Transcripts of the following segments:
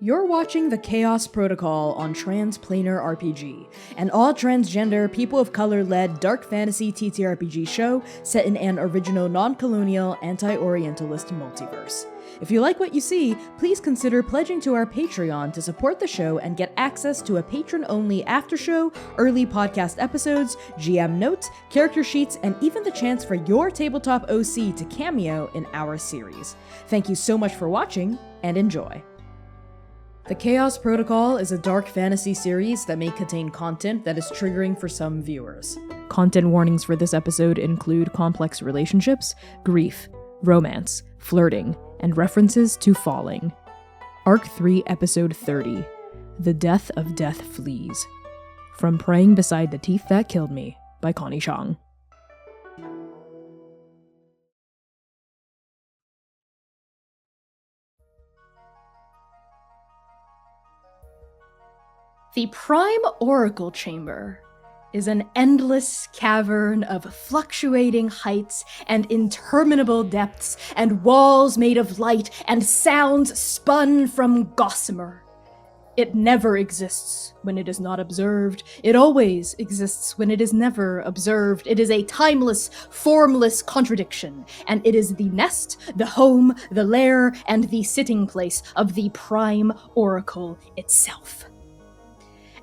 You're watching the Chaos Protocol on Transplanar RPG, an all-transgender, people-of-color-led dark fantasy TTRPG show set in an original non-colonial, anti-Orientalist multiverse. If you like what you see, please consider pledging to our Patreon to support the show and get access to a patron-only after-show, early podcast episodes, GM notes, character sheets, and even the chance for your tabletop OC to cameo in our series. Thank you so much for watching, and enjoy. The Chaos Protocol is a dark fantasy series that may contain content that is triggering for some viewers. Content warnings for this episode include complex relationships, grief, romance, flirting, and references to falling. Arc 3, Episode 30, The Death of Death Flees. From Praying Beside the Teeth That Killed Me, by Connie Chang. The Prime Oracle Chamber is an endless cavern of fluctuating heights and interminable depths and walls made of light and sounds spun from gossamer. It never exists when it is not observed. It always exists when it is never observed. It is a timeless, formless contradiction, and it is the nest, the home, the lair, and the sitting place of the Prime Oracle itself.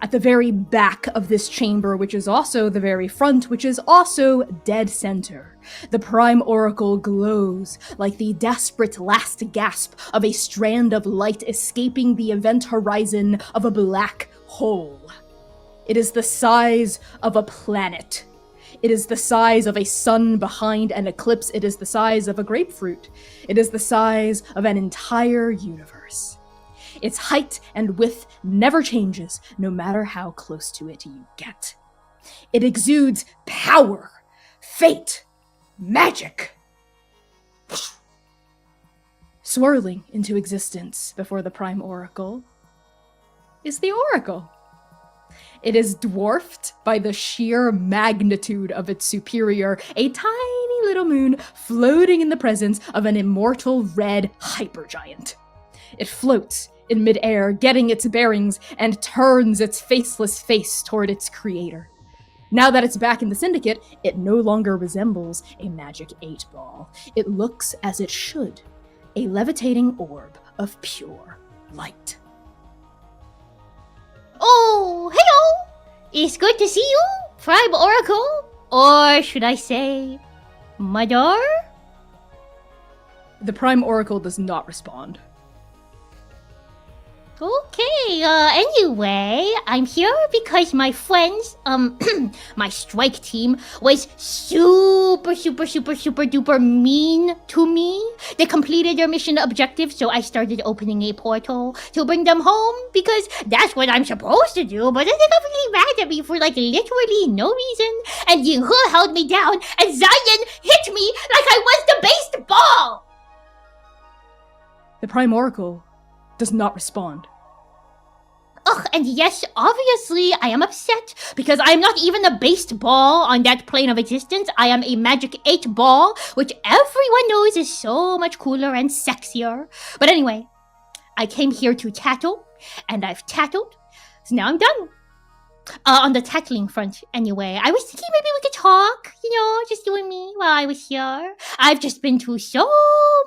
At the very back of this chamber, which is also the very front, which is also dead center, the Prime Oracle glows like the desperate last gasp of a strand of light escaping the event horizon of a black hole. It is the size of a planet. It is the size of a sun behind an eclipse. It is the size of a grapefruit. It is the size of an entire universe. Its height and width never changes, no matter how close to it you get. It exudes power, fate, magic. Swirling into existence before the Prime Oracle is the Oracle. It is dwarfed by the sheer magnitude of its superior, a tiny little moon floating in the presence of an immortal red hypergiant. It floats in midair, getting its bearings, and turns its faceless face toward its creator. Now that it's back in the Syndicate, it no longer resembles a magic 8-ball. It looks as it should, a levitating orb of pure light. Oh, hello! It's good to see you, Prime Oracle, or should I say, Mother? The Prime Oracle does not respond. Okay, anyway, I'm here because my friends, my strike team was super duper mean to me. They completed their mission objective, so I started opening a portal to bring them home because that's what I'm supposed to do, but then they got really mad at me for literally no reason, and Yanhuan held me down, and Xainan hit me like I was the baseball! The Prime Oracle does not respond. Ugh, and yes, obviously, I am upset because I am not even a based ball on that plane of existence. I am a magic 8-ball, which everyone knows is so much cooler and sexier. But anyway, I came here to tattle, and I've tattled, so now I'm done. On the tattling front, anyway, I was thinking maybe we could talk, just you and me while I was here. I've just been through so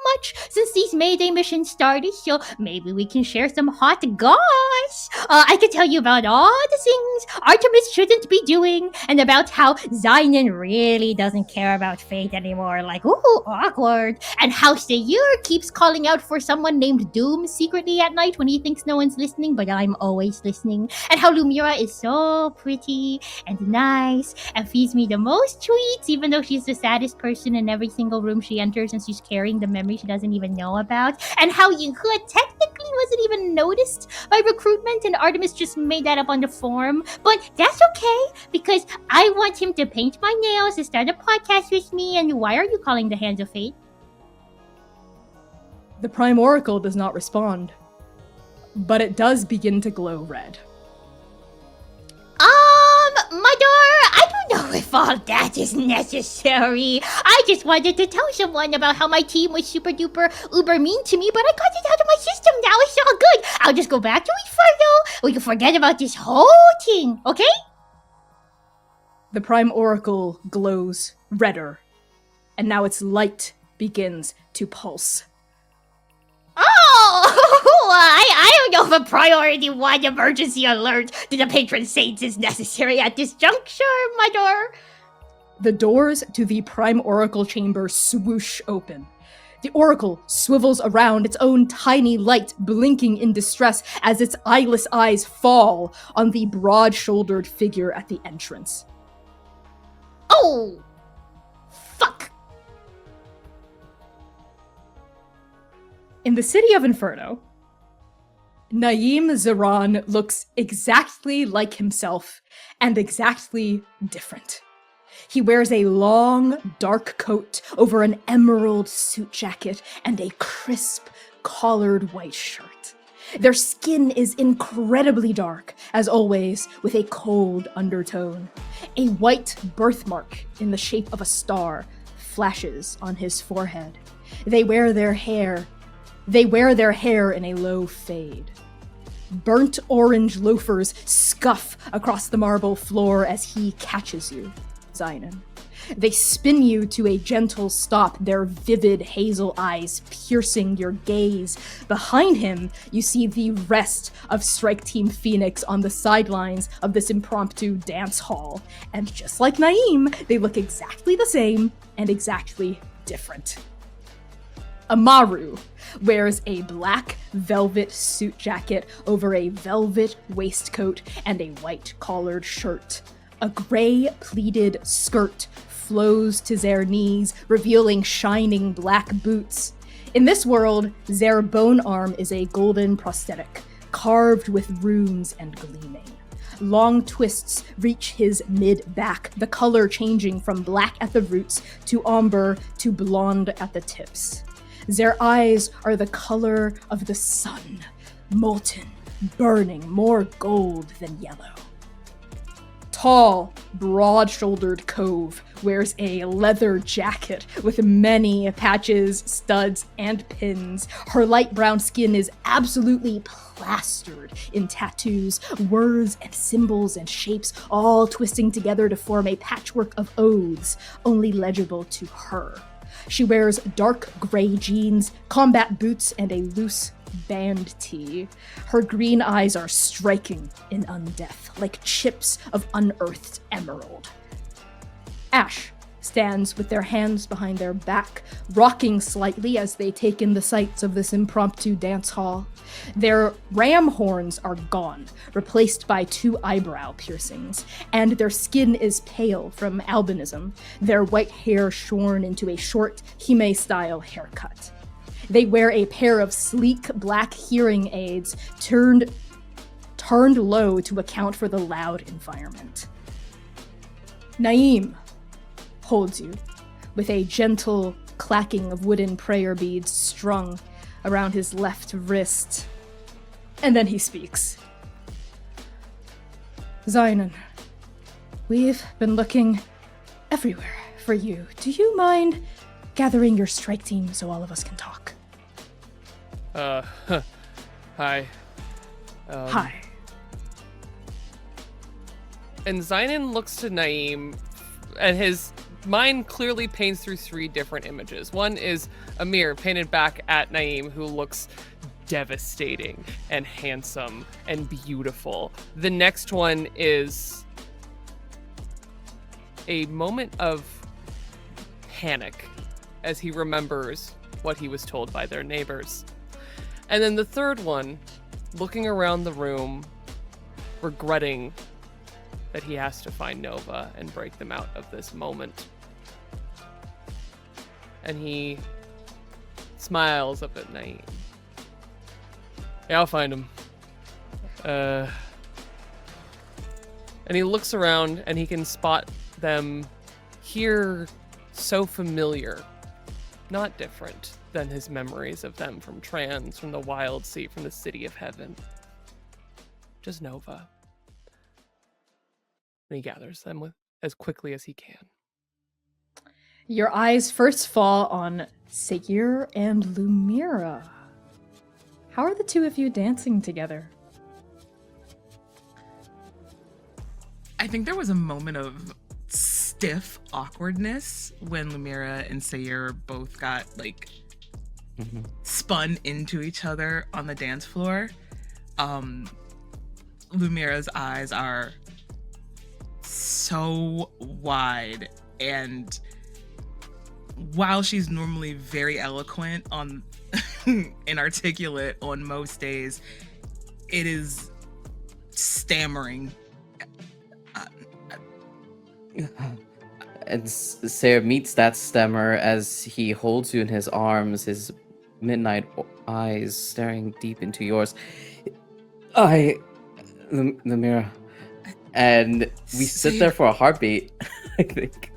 much since these Mayday missions started, so maybe we can share some hot goss. I could tell you about all the things Artemis shouldn't be doing, and about how Xainan really doesn't care about fate anymore, ooh, awkward, and how Seir keeps calling out for someone named Doom secretly at night when he thinks no one's listening, but I'm always listening, and how Lumièra is so pretty and nice and feeds me the most treats, even though she's the saddest person in every single room she enters and she's carrying the memory she doesn't even know about, and how Yanhuan technically wasn't even noticed by recruitment and Artemis just made that up on the forum, but that's okay because I want him to paint my nails and start a podcast with me. And why are you calling the Hands of Fate? The Prime Oracle does not respond, but it does begin to glow red. Mother, I don't know if all that is necessary. I just wanted to tell someone about how my team was super duper uber mean to me, but I got it out of my system now. It's all good. I'll just go back to Inferno. We can forget about this whole thing, okay? The Prime Oracle glows redder, and now its light begins to pulse. Oh, I don't know if a priority 1 emergency alert to the patron saints is necessary at this juncture, my door. The doors to the Prime Oracle chamber swoosh open. The Oracle swivels around, its own tiny light blinking in distress as its eyeless eyes fall on the broad-shouldered figure at the entrance. Oh, fuck. In the city of Inferno, Naeem Zaran looks exactly like himself and exactly different. He wears a long, dark coat over an emerald suit jacket and a crisp, collared white shirt. Their skin is incredibly dark, as always, with a cold undertone. A white birthmark in the shape of a star flashes on his forehead. They wear their hair in a low fade. Burnt orange loafers scuff across the marble floor as he catches you, Xainan. They spin you to a gentle stop, their vivid hazel eyes piercing your gaze. Behind him, you see the rest of Strike Team Phoenix on the sidelines of this impromptu dance hall. And just like Naeem, they look exactly the same and exactly different. Amaru wears a black velvet suit jacket over a velvet waistcoat and a white collared shirt. A gray pleated skirt flows to their knees, revealing shining black boots. In this world, their bone arm is a golden prosthetic, carved with runes and gleaming. Long twists reach his mid-back, the color changing from black at the roots to amber to blonde at the tips. Their eyes are the color of the sun, molten, burning, more gold than yellow. Tall, broad-shouldered Cove wears a leather jacket with many patches, studs, and pins. Her light brown skin is absolutely plastered in tattoos, words and symbols and shapes, all twisting together to form a patchwork of oaths, only legible to her. She wears dark gray jeans, combat boots, and a loose band tee. Her green eyes are striking in undeath, like chips of unearthed emerald. Ash stands with their hands behind their back, rocking slightly as they take in the sights of this impromptu dance hall. Their ram horns are gone, replaced by 2 eyebrow piercings, and their skin is pale from albinism, their white hair shorn into a short Hime-style haircut. They wear a pair of sleek black hearing aids turned low to account for the loud environment. Naeem holds you with a gentle clacking of wooden prayer beads strung around his left wrist. And then he speaks. Xainan, we've been looking everywhere for you. Do you mind gathering your strike team so all of us can talk? Hi. Hi. And Xainan looks to Naeem, and his mind clearly paints through 3 different images. One is a mirror painted back at Naeem, who looks devastating and handsome and beautiful. The next one is a moment of panic as he remembers what he was told by their neighbors. And then the third one, looking around the room, regretting that he has to find Nova and break them out of this moment. And he smiles up at Naeem. Yeah, I'll find him. And he looks around and he can spot them here, so familiar, not different than his memories of them from Trans, from the Wild Sea, from the City of Heaven. Just Nova. And he gathers them as quickly as he can. Your eyes first fall on Seir and Lumièra. How are the two of you dancing together? I think there was a moment of stiff awkwardness when Lumièra and Seir both got spun into each other on the dance floor. Lumièra's eyes are so wide, and while she's normally very eloquent and articulate on most days, it is stammering. And Seir meets that stammer as he holds you in his arms, his midnight eyes staring deep into yours. Lumièra. And we sit there for a heartbeat, I think.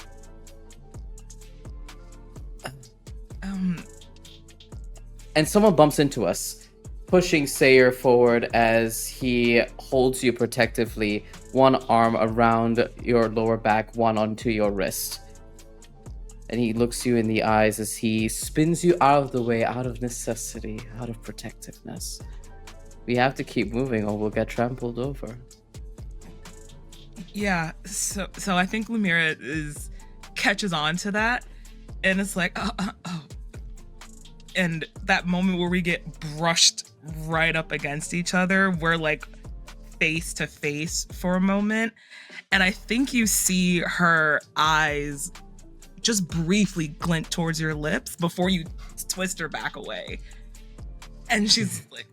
And someone bumps into us, pushing Seir forward as he holds you protectively, one arm around your lower back, one onto your wrist. And he looks you in the eyes as he spins you out of the way, out of necessity, out of protectiveness. We have to keep moving or we'll get trampled over. Yeah, so I think Lumièra catches on to that, and it's like, oh. And that moment where we get brushed right up against each other, we're like face to face for a moment. And I think you see her eyes just briefly glint towards your lips before you twist her back away. And she's like,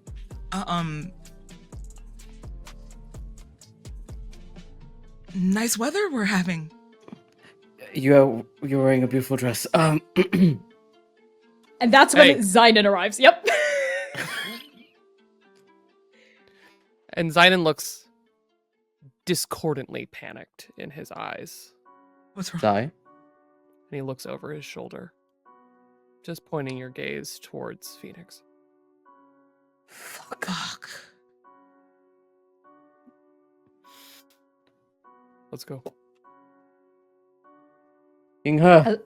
nice weather we're having. You're wearing a beautiful dress. And that's when Xainan arrives. Yep. And Xainan looks discordantly panicked in his eyes. What's wrong? Zai? And he looks over his shoulder, just pointing your gaze towards Phoenix. Fuck. Let's go. Yinghe.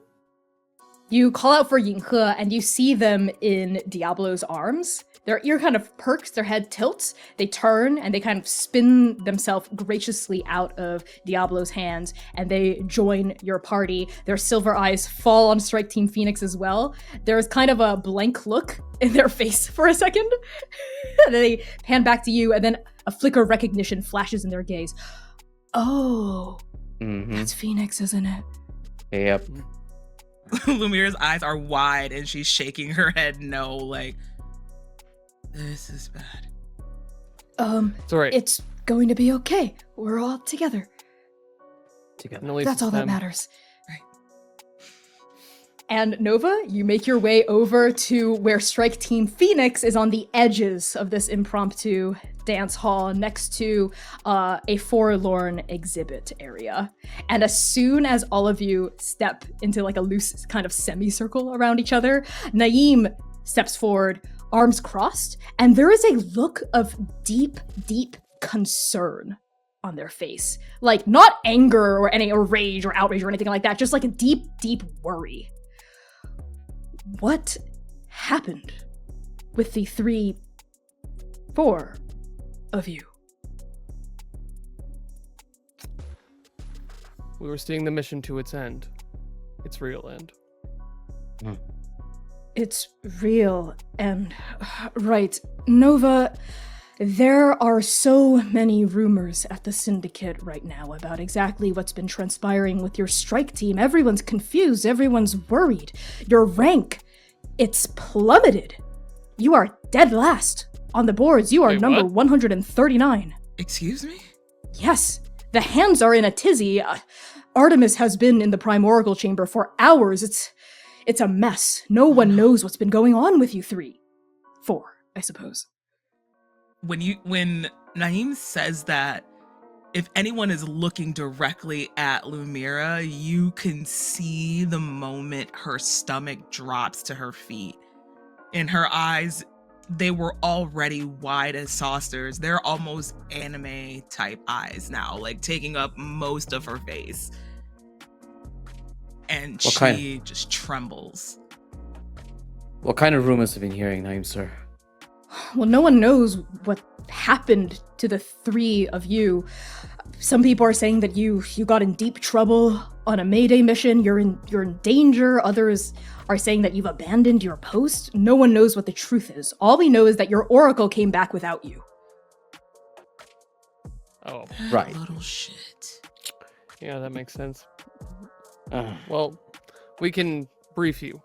You call out for Yinghe, and you see them in Diablo's arms. Their ear kind of perks, their head tilts, they turn, and they kind of spin themselves graciously out of Diablo's hands, and they join your party. Their silver eyes fall on Strike Team Phoenix as well. There's kind of a blank look in their face for a second. And then they pan back to you, and then a flicker of recognition flashes in their gaze. Oh, that's Phoenix, isn't it? Yep. Lumièra's eyes are wide and she's shaking her head no, like, this is bad. It's all right. It's going to be okay. We're all together. That's all that matters. Right. And Nova, you make your way over to where Strike Team Phoenix is on the edges of this impromptu dance hall next to a forlorn exhibit area. And as soon as all of you step into like a loose kind of semicircle around each other, Naeem steps forward, arms crossed, and there is a look of deep, deep concern on their face. Like, not anger or rage or outrage or anything like that, just like a deep, deep worry. What happened with the 4 of you? We were seeing the mission to its end. Its real end. It's real and right. Nova, there are so many rumors at the Syndicate right now about exactly what's been transpiring with your strike team. Everyone's confused. Everyone's worried. Your rank, it's plummeted. You are dead last on the boards. You are Wait, number what? 139. 139. Excuse me? Yes, the hands are in a tizzy. Artemis has been in the Primordial Chamber for hours. It's a mess. No one knows what's been going on with you 4, I suppose. When Naeem says that, if anyone is looking directly at Lumièra, you can see the moment her stomach drops to her feet. In her eyes, they were already wide as saucers. They're almost anime type eyes now, like taking up most of her face. and What she kind? just trembles. What kind of rumors have you been hearing, Naeem, sir? Well, no one knows what happened to the three of you. Some people are saying that you got in deep trouble on a Mayday mission. You're in danger. Others are saying that you've abandoned your post. No one knows what the truth is. All we know is that your oracle came back without you. Oh, Right. Little shit. yeah, that makes sense. Uh, Well, we can brief you.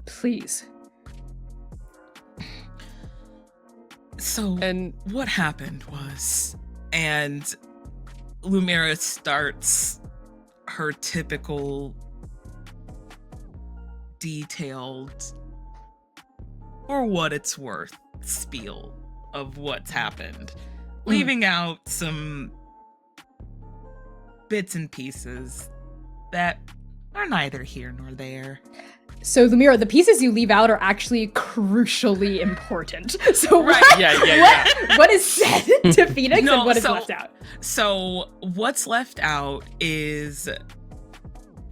Please. So And what happened was, and Lumièra starts her typical detailed, for what it's worth, spiel of what's happened, leaving out some bits and pieces that are neither here nor there. So, Lumièra, the pieces you leave out are actually crucially important. So, Right. what is said to Phoenix No, and what is so- left out? So what's left out is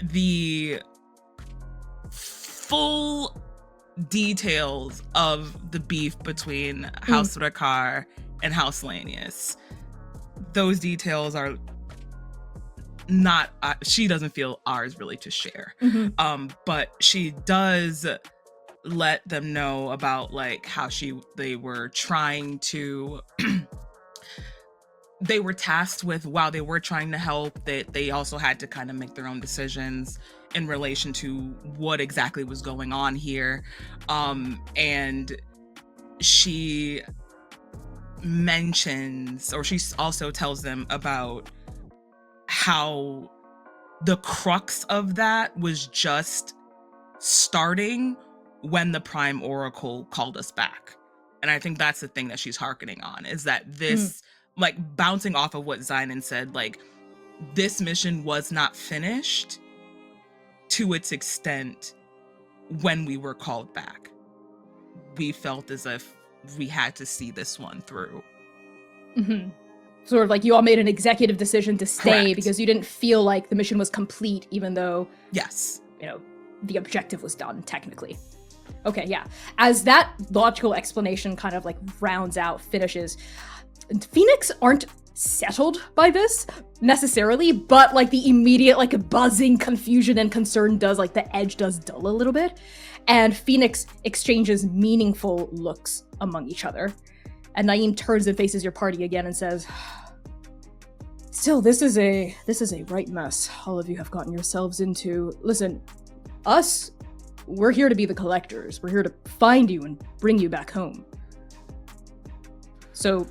the full details of the beef between House Thakrar and House Lanius. Those details are not, she doesn't feel ours really to share. But she does let them know about like how they were trying to they were tasked with, while they were trying to help, that they also had to kind of make their own decisions in relation to what exactly was going on here. And she mentions, or she also tells them about how the crux of that was just starting when the Prime Oracle called us back. And I think that's the thing that she's hearkening on, is that this, like, bouncing off of what Xainan said, like, this mission was not finished to its extent when we were called back. We felt as if we had to see this one through. Sort of like you all made an executive decision to stay Correct. because you didn't feel like the mission was complete, even though, Yes. you know, the objective was done, technically. Okay, yeah. As that logical explanation kind of like rounds out, finishes, Phoenix aren't settled by this necessarily, but like the immediate like buzzing confusion and concern does, like the edge does dull a little bit. And Phoenix exchanges meaningful looks among each other. And Naeem turns and faces your party again and says, "Still, this is a right mess all of you have gotten yourselves into. Listen, we're here to be the collectors. We're here to find you and bring you back home. So,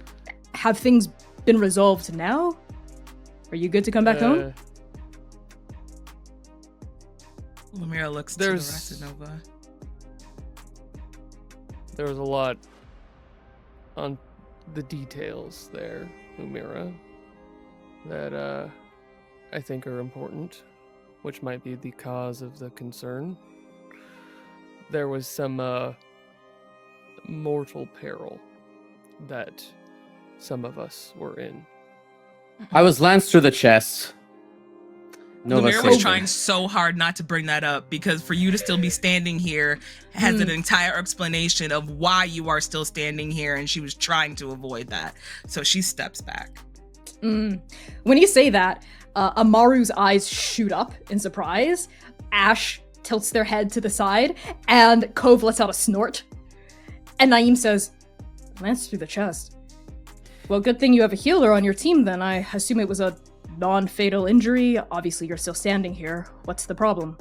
have things been resolved now? Are you good to come back home?" Lumièra looks to the rest of Nova. There was a lot on the details there, Lumièra, that I think are important, which might be the cause of the concern. There was some mortal peril that some of us were in. I was lanced through the chest. Nova Lumièra saved was me. trying so hard not to bring that up, because for you to still be standing here has an entire explanation of why you are still standing here, and she was trying to avoid that. So she steps back. When you say that, Amaru's eyes shoot up in surprise. Ash tilts their head to the side, and Cove lets out a snort. And Naeem says, "Lance through the chest. Well, good thing you have a healer on your team then. I assume it was a non-fatal injury. Obviously, you're still standing here. What's the problem?"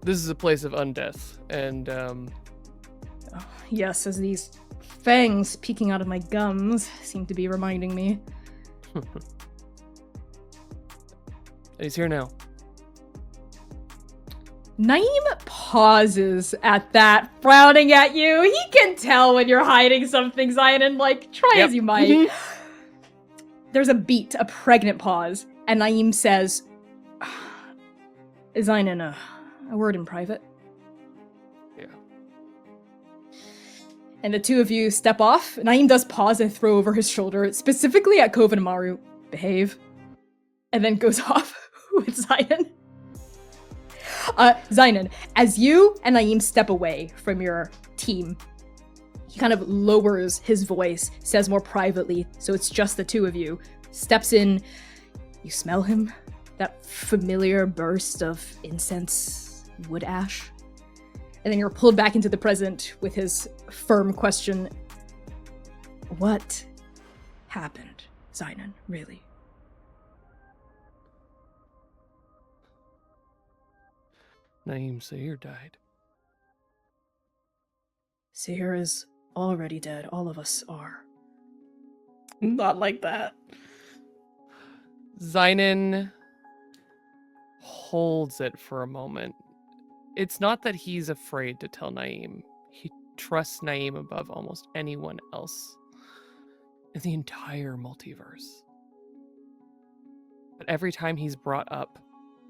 This is a place of undeath, and Yes, as these fangs peeking out of my gums seem to be reminding me. he's here now. Naeem pauses at that, frowning at you. He can tell when you're hiding something, Xainan, like, try Yep. as you might. There's a beat, a pregnant pause, and Naeem says, "Xainan, a word in private." Yeah. And the two of you step off. Naeem does pause and throw over his shoulder, specifically at Cove and Amaru. "Behave." and then goes off with Xainan. Xainan, as you and Naeem step away from your team, he kind of lowers his voice, says more privately, so it's just the two of you, steps in. You smell him, that familiar burst of incense, wood ash. And then you're pulled back into the present with his firm question. What happened, Xainan, really? Naeem Seir died. Seir is already dead. All of us are. Not like that. Xainan holds it for a moment. It's not that he's afraid to tell Naeem. He trusts Naeem above almost anyone else in the entire multiverse. But every time he's brought up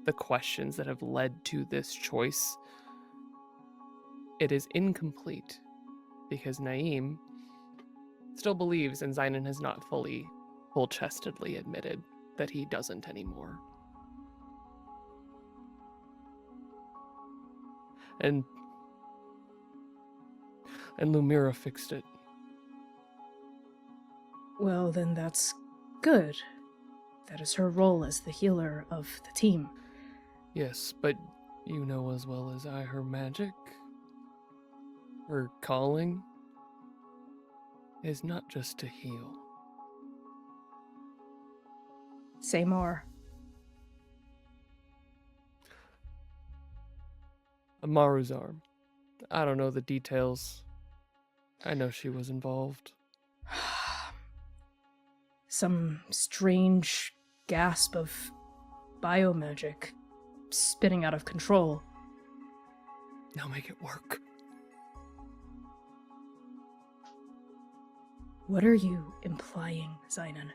the questions that have led to this choice, it is incomplete because Naeem still believes, and Xainan has not fully, full-chestedly admitted that he doesn't anymore. And Lumièra fixed it. Well, then that's good. That is her role as the healer of the team. Yes, but you know as well as I her magic, her calling, is not just to heal. Say more. Amaru's arm. I don't know the details. I know she was involved. Some strange gasp of biomagic spinning out of control. Now make it work. What are you implying, Xainan?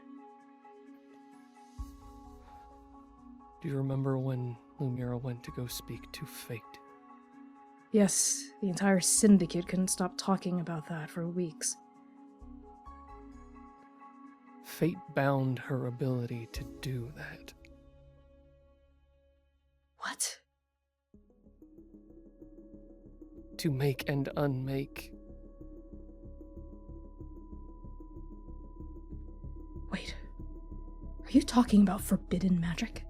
Do you remember when Lumièra went to go speak to Fate? Yes, the entire syndicate couldn't stop talking about that for weeks. Fate bound her ability to do that. What? To make and unmake. Wait. Are you talking about forbidden magic?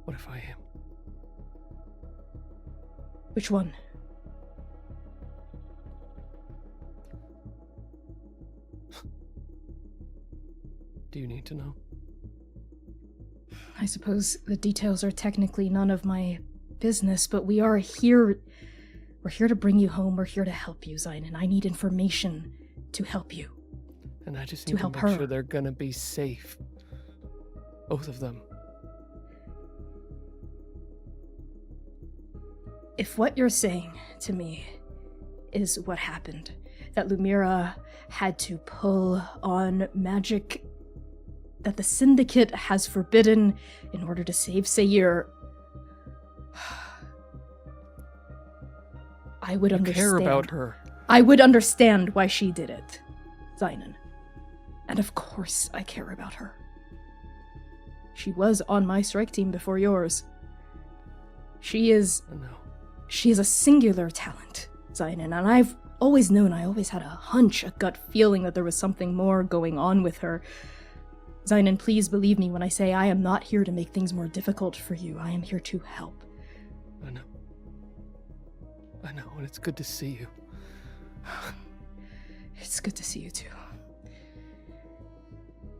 What if I am? Which one? Do you need to know? I suppose the details are technically none of my business, but we are here. We're here to bring you home. We're here to help you, Xainan. I need information to help you. And I just To need to help make her. sure they're gonna be safe. Both of them. If what you're saying to me is what happened, that Lumièra had to pull on magic that the Syndicate has forbidden in order to save Seir, I would I understand. care about her. I would understand why she did it, Xainan. And of course I care about her. She was on my strike team before yours. She is I know. a singular talent, Xainan, and I've always known, I always had a hunch, a gut feeling that there was something more going on with her. Xainan, please believe me when I say I am not here to make things more difficult for you. I am here to help. I know. I know, and it's good to see you. It's good to see you too.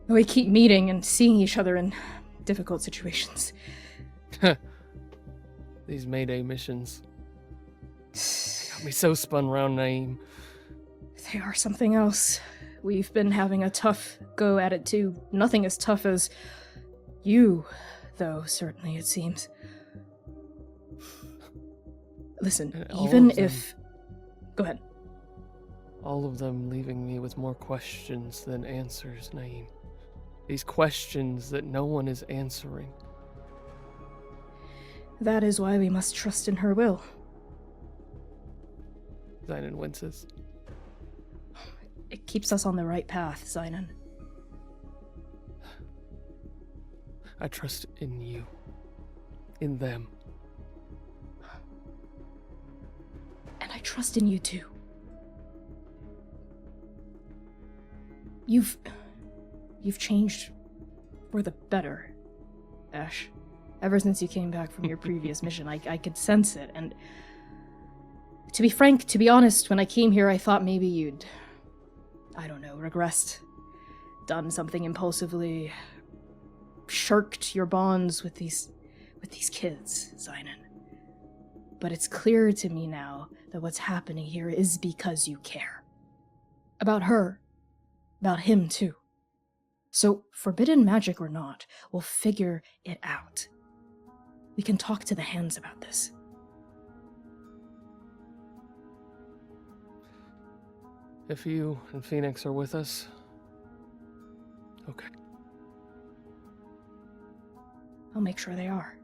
We keep meeting and seeing each other in difficult situations. These Mayday missions got me so spun round Naeem. They are something else. We've been having a tough go at it too. Nothing as tough as you, though, certainly it seems. Listen, And all even of them- if... Go ahead. All of them leaving me with more questions than answers, Naeem. These questions that no one is answering. That is why we must trust in her will. Xainan winces. It keeps us on the right path, Xainan. I trust in you. In them. And I trust in you too. You've changed for the better, Esch. Ever since you came back from your previous mission, I could sense it, and to be frank, to be honest, when I came here, I thought maybe you'd, I don't know, regressed, done something impulsively, shirked your bonds with these kids, Xainan. But it's clear to me now that what's happening here is because you care. About her. About him, too. So, forbidden magic or not, we'll figure it out. We can talk to the hands about this. If you and Phoenix are with us, okay. I'll make sure they are.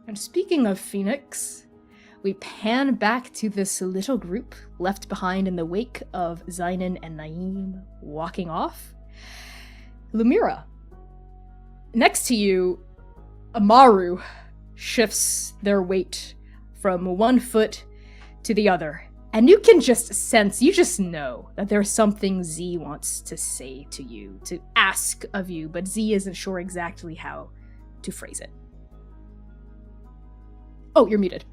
And speaking of Phoenix, we pan back to this little group left behind in the wake of Xainan and Naim walking off. Lumièra. Next to you, Amaru shifts their weight from one foot to the other. And you can just sense, you just know that there's something Z wants to say to you, to ask of you, but Z isn't sure exactly how to phrase it. Oh, you're muted.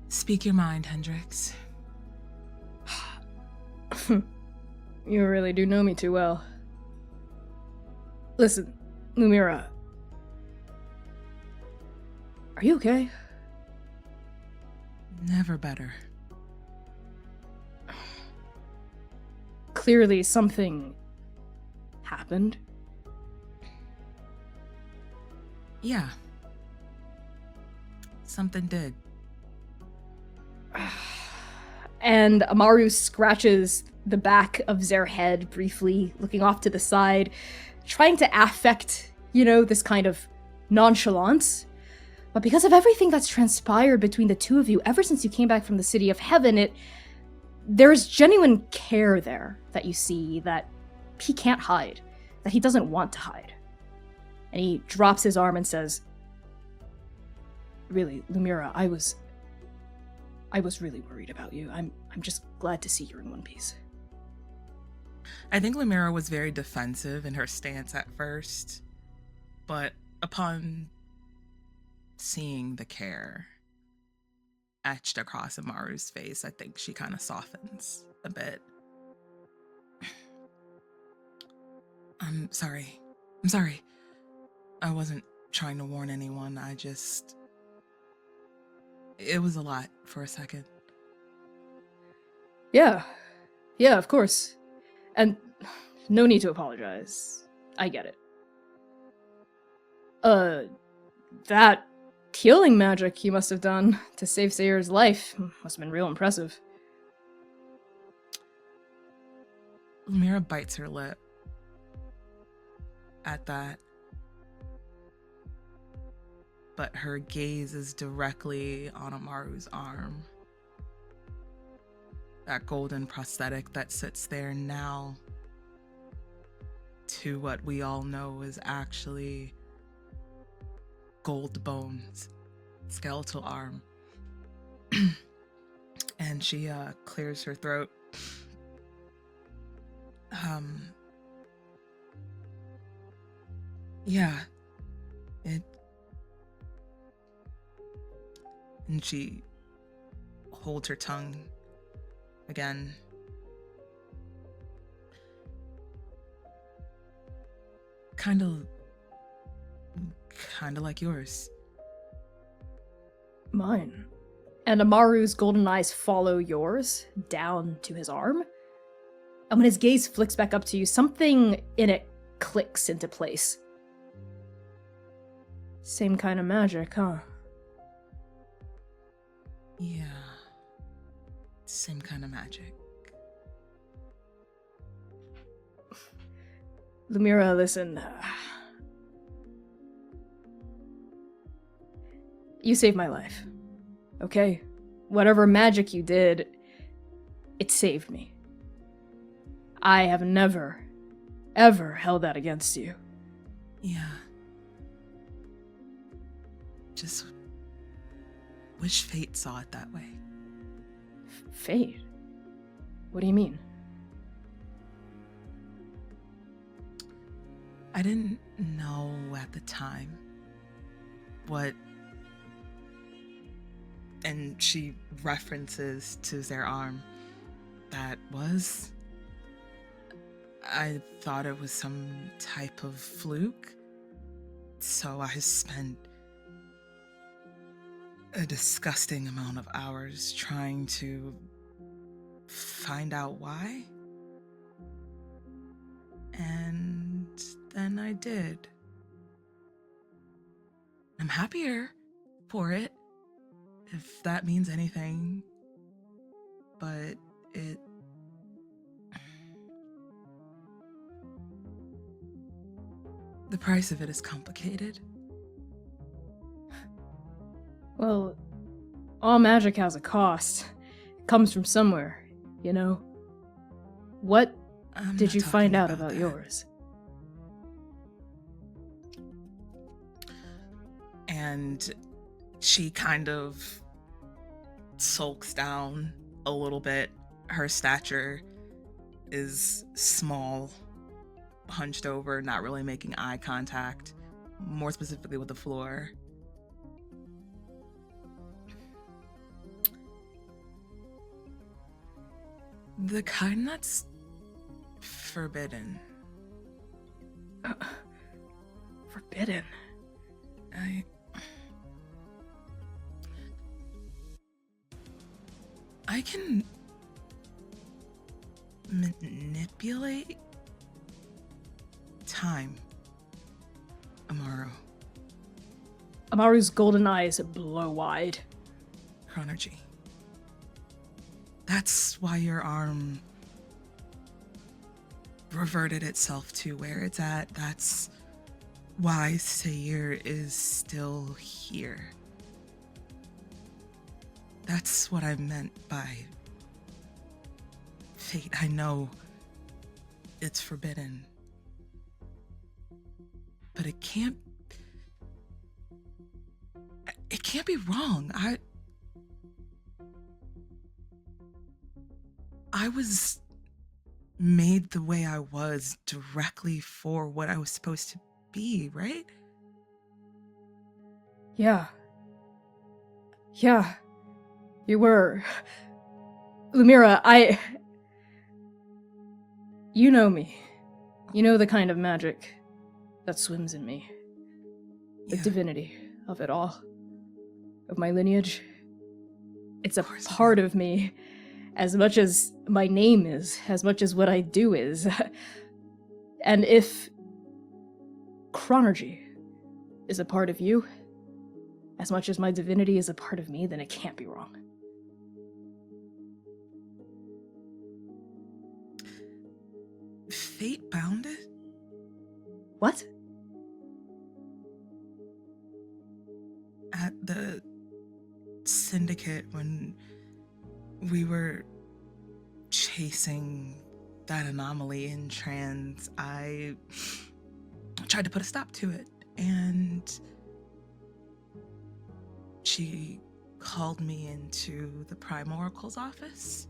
Speak your mind, Hendrix. You really do know me too well. Listen, Lumièra. Are you okay? Never better. Clearly something happened. Yeah. Something did. And Amaru scratches the back of their head briefly, looking off to the side, trying to affect, this kind of nonchalance. But because of everything that's transpired between the two of you ever since you came back from the City of Heaven, there's genuine care there that you see that he can't hide, that he doesn't want to hide. And he drops his arm and says, "Really, Lumièra, I was really worried about you. I'm just glad to see you're in one piece." I think Lumièra was very defensive in her stance at first, but upon seeing the care etched across Amaru's face, I think she kind of softens a bit. I'm sorry. I wasn't trying to warn anyone. It was a lot for a second. Yeah, of course. And no need to apologize. I get it. That healing magic you must have done to save Seir's life must have been real impressive. Lumièra bites her lip at that, but her gaze is directly on Amaru's arm. That golden prosthetic that sits there now, to what we all know is actually gold bones, skeletal arm. And she clears her throat. Yeah, and she holds her tongue again. Kind of like yours. Mine. And Amaru's golden eyes follow yours down to his arm. And when his gaze flicks back up to you, something in it clicks into place. Same kind of magic, huh? Yeah. Same kind of magic. Lumièra, listen. You saved my life. Okay? Whatever magic you did, it saved me. I have never ever held that against you. Yeah. Just wish fate saw it that way. Fate? What do you mean? I didn't know at the time what, and she references to their arm, that was. I thought it was some type of fluke, so I spent a disgusting amount of hours trying to find out why. And then I did. I'm happier for it, if that means anything. But the price of it is complicated. Well, all magic has a cost. It comes from somewhere, you know? What I'm did not you find talking out about that. yours? And she kind of sulks down a little bit. Her stature is small, hunched over, not really making eye contact, more specifically with the floor. The kind that's forbidden. Forbidden. I can manipulate time, Amaru. Amaru's golden eyes blow wide. Chronergy. That's why your arm reverted itself to where it's at. That's why Seir is still here. That's what I meant by fate. I know it's forbidden, but it can't be wrong. I was made the way I was directly for what I was supposed to be, right? Yeah. Yeah. You were. Lumièra, You know me. You know the kind of magic that swims in me. The Yeah. divinity of it all. Of my lineage. It's a Of course, part of me. As much as my name is, as much as what I do is. And if chronergy is a part of you, as much as my divinity is a part of me, then it can't be wrong. Fate bound it? What? At the syndicate, when we were chasing that anomaly in trans, I tried to put a stop to it, and she called me into the Prime Oracle's office,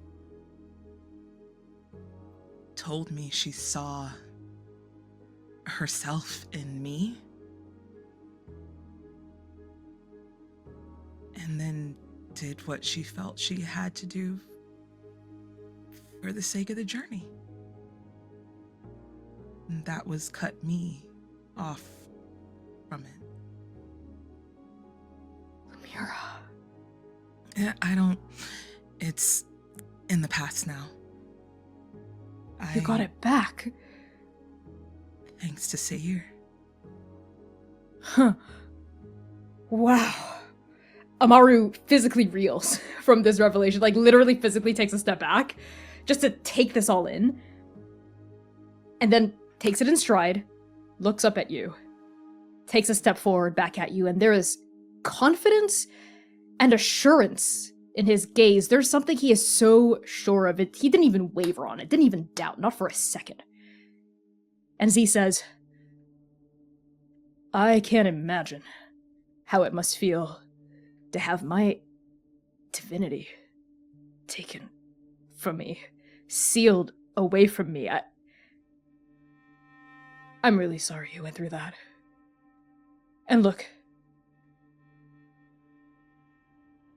told me she saw herself in me, and then did what she felt she had to do for the sake of the journey. And that was cut me off from it. Lumièra. Yeah, it's in the past now. You got it back. Thanks to Seir. Huh. Wow. Amaru physically reels from this revelation, like literally physically takes a step back just to take this all in, and then takes it in stride, looks up at you, takes a step forward back at you, and there is confidence and assurance in his gaze. There's something he is so sure of it. He didn't even waver on it, didn't even doubt, not for a second. And Z says, I can't imagine how it must feel to have my divinity taken from me, sealed away from me. I'm really sorry you went through that. And look,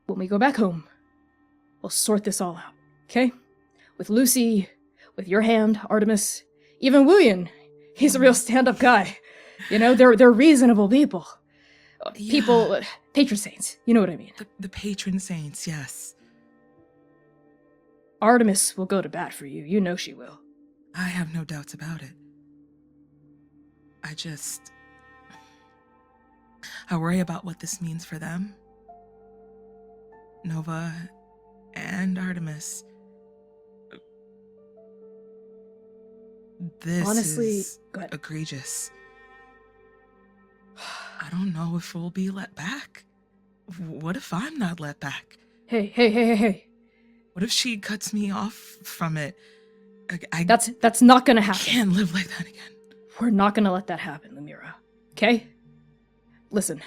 when we go back home, we'll sort this all out, okay? With Lucy, with your hand, Artemis, even Wuyan. He's a real stand-up guy. You know, they're reasonable people. People, patron saints, you know what I mean. The patron saints, yes. Artemis will go to bat for you. You know she will. I have no doubts about it. I worry about what this means for them. Nova and Artemis. This Honestly, is go ahead. egregious. I don't know if we'll be let back. What if I'm not let back? Hey. What if she cuts me off from it? That's not gonna I happen. can't live like that again. We're not gonna let that happen, Lumièra. Okay? Listen.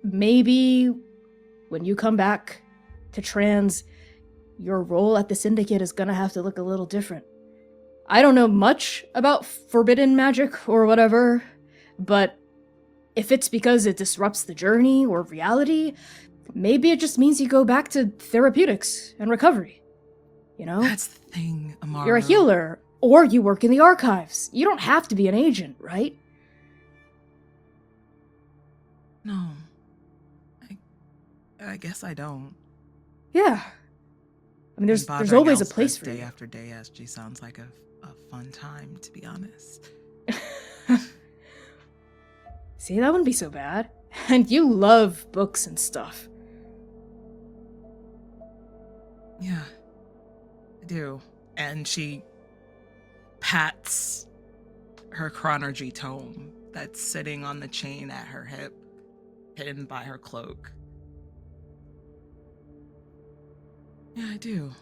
Maybe when you come back to trans, your role at the Syndicate is gonna have to look a little different. I don't know much about forbidden magic or whatever, but if it's because it disrupts the journey or reality, maybe it just means you go back to therapeutics and recovery. You know? That's the thing, Amaru. You're a healer, or you work in the archives. You don't have to be an agent, right? No. I guess I don't. Yeah. I mean, there's Bothering always a Elspeth place for day you. after day actually sounds like a fun time, to be honest. See, that wouldn't be so bad. And you love books and stuff. Yeah, I do. And she pats her chronergy tome that's sitting on the chain at her hip, hidden by her cloak. Yeah, I do.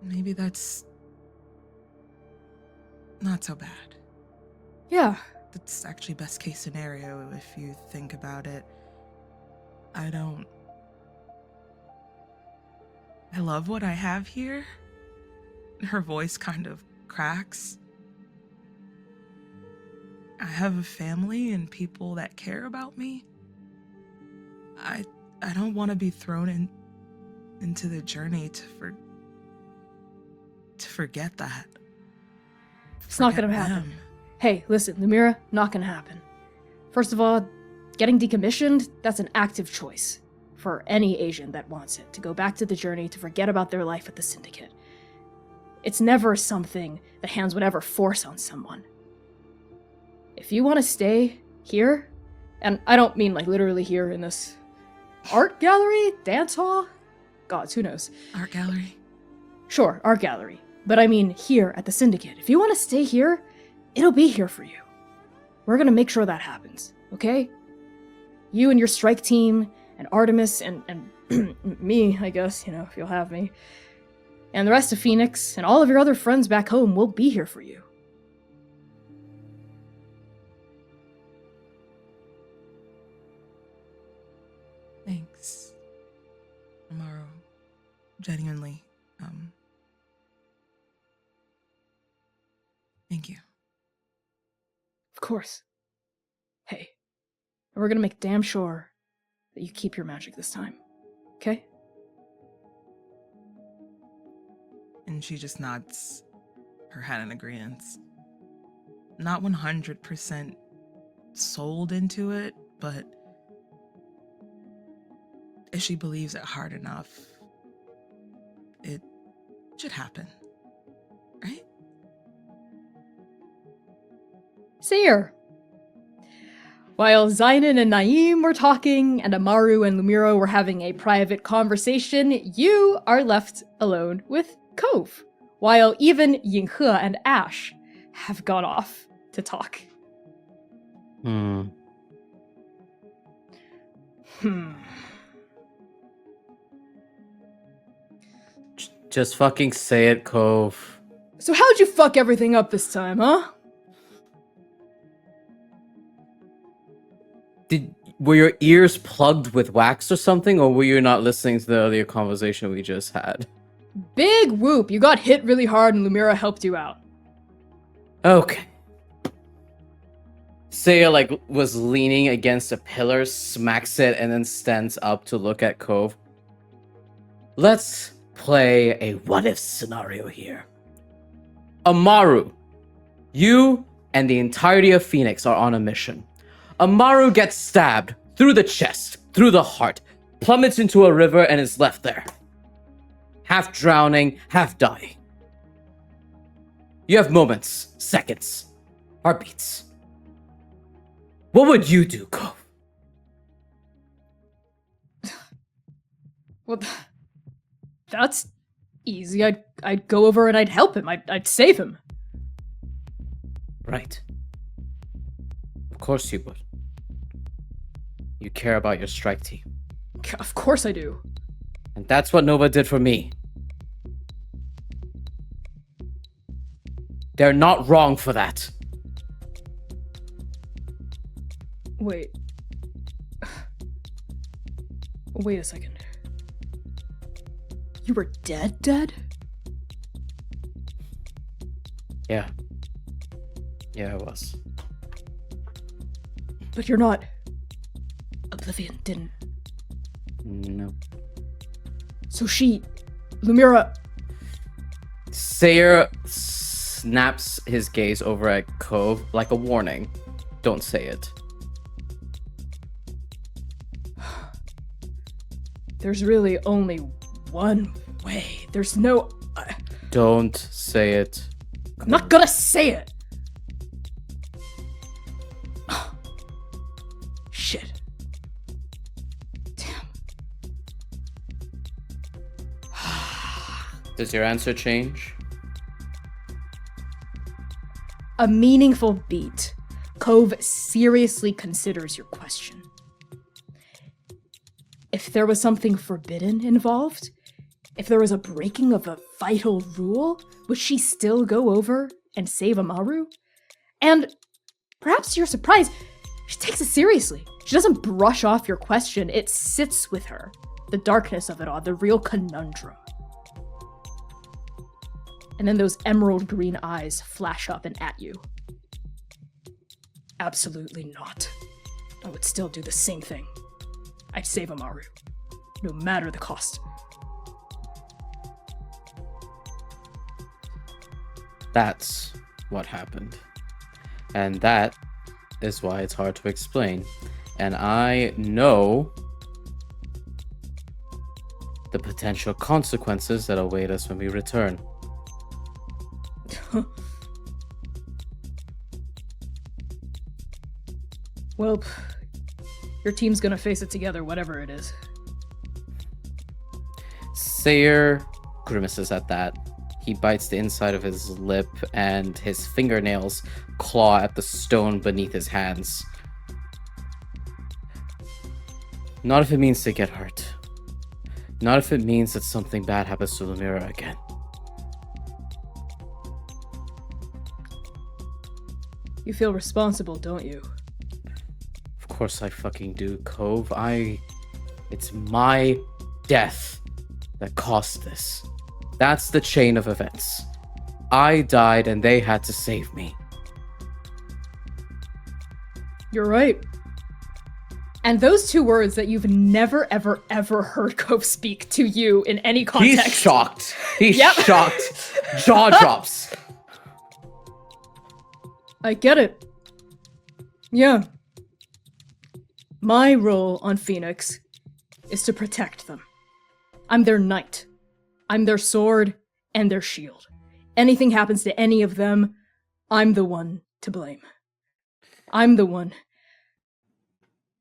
Maybe that's not so bad. Yeah. That's actually best case scenario if you think about it. I love what I have here. Her voice kind of cracks. I have a family and people that care about me. I don't want to be thrown into the journey to forget that. It's not gonna happen. Hey, listen, Lumièra, not gonna happen. First of all, getting decommissioned, that's an active choice for any Asian that wants it, to go back to the journey, to forget about their life at the Syndicate. It's never something the hands would ever force on someone. If you want to stay here, and I don't mean like literally here in this art gallery, dance hall, gods, who knows. Art gallery? Sure, art gallery. But I mean here at the Syndicate. If you want to stay here, it'll be here for you. We're gonna make sure that happens, okay? You and your strike team, and Artemis, and me, I guess, you know, if you'll have me. And the rest of Phoenix, and all of your other friends back home will be here for you. Thanks, Amaru. Genuinely, thank you. Of course. Hey, and we're gonna make damn sure that you keep your magic this time, okay? And she just nods her head in agreement. Not 100% sold into it, but if she believes it hard enough, it should happen, right? Seir. While Xainan and Naim were talking, and Amaru and Lumièra were having a private conversation, you are left alone with Cove, while even Yinghe and Ash have gone off to talk. Just fucking say it, Cove. So how'd you fuck everything up this time, huh? Were your ears plugged with wax or something, or were you not listening to the earlier conversation we just had? Big whoop, you got hit really hard and Lumièra helped you out. Okay. Seir, was leaning against a pillar, smacks it, and then stands up to look at Cove. Let's play a what-if scenario here. Amaru, you and the entirety of Phoenix are on a mission. Amaru gets stabbed through the chest, through the heart, plummets into a river, and is left there. Half drowning, half dying. You have moments, seconds, heartbeats. What would you do, Cove? Well, that's easy. I'd go over and I'd help him. I'd save him. Right. Of course you would. You care about your strike team. Of course I do. And that's what Nova did for me. They're not wrong for that. Wait. Wait a second. You were dead? Yeah. Yeah, I was. But you're not... Oblivion didn't... No. So Lumièra... Seir snaps his gaze over at Cove like a warning. Don't say it. There's really only one way. There's no... Don't say it. I'm not gonna say it! Shit. Damn. Does your answer change? A meaningful beat. Cove seriously considers your question. If there was something forbidden involved, if there was a breaking of a vital rule, would she still go over and save Amaru? And perhaps to your surprise, she takes it seriously. She doesn't brush off your question, it sits with her. The darkness of it all, the real conundrum. And then those emerald green eyes flash up and at you. Absolutely not. I would still do the same thing. I'd save Amaru, no matter the cost. That's what happened. And that is why it's hard to explain. And I know the potential consequences that await us when we return. Well, your team's gonna face it together, whatever it is. Seir grimaces at that. He bites the inside of his lip and his fingernails claw at the stone beneath his hands. Not if it means to get hurt. Not if it means that something bad happens to Lumièra again. You feel responsible, don't you? Of course I fucking do, Cove. It's my death that caused this. That's the chain of events. I died and they had to save me. You're right. And those two words that you've never, ever, ever heard Cove speak to you in any context. He's shocked. He's Yep. shocked. Jaw drops. I get it. Yeah. My role on Phoenix is to protect them. I'm their knight. I'm their sword and their shield. Anything happens to any of them, I'm the one to blame. I'm the one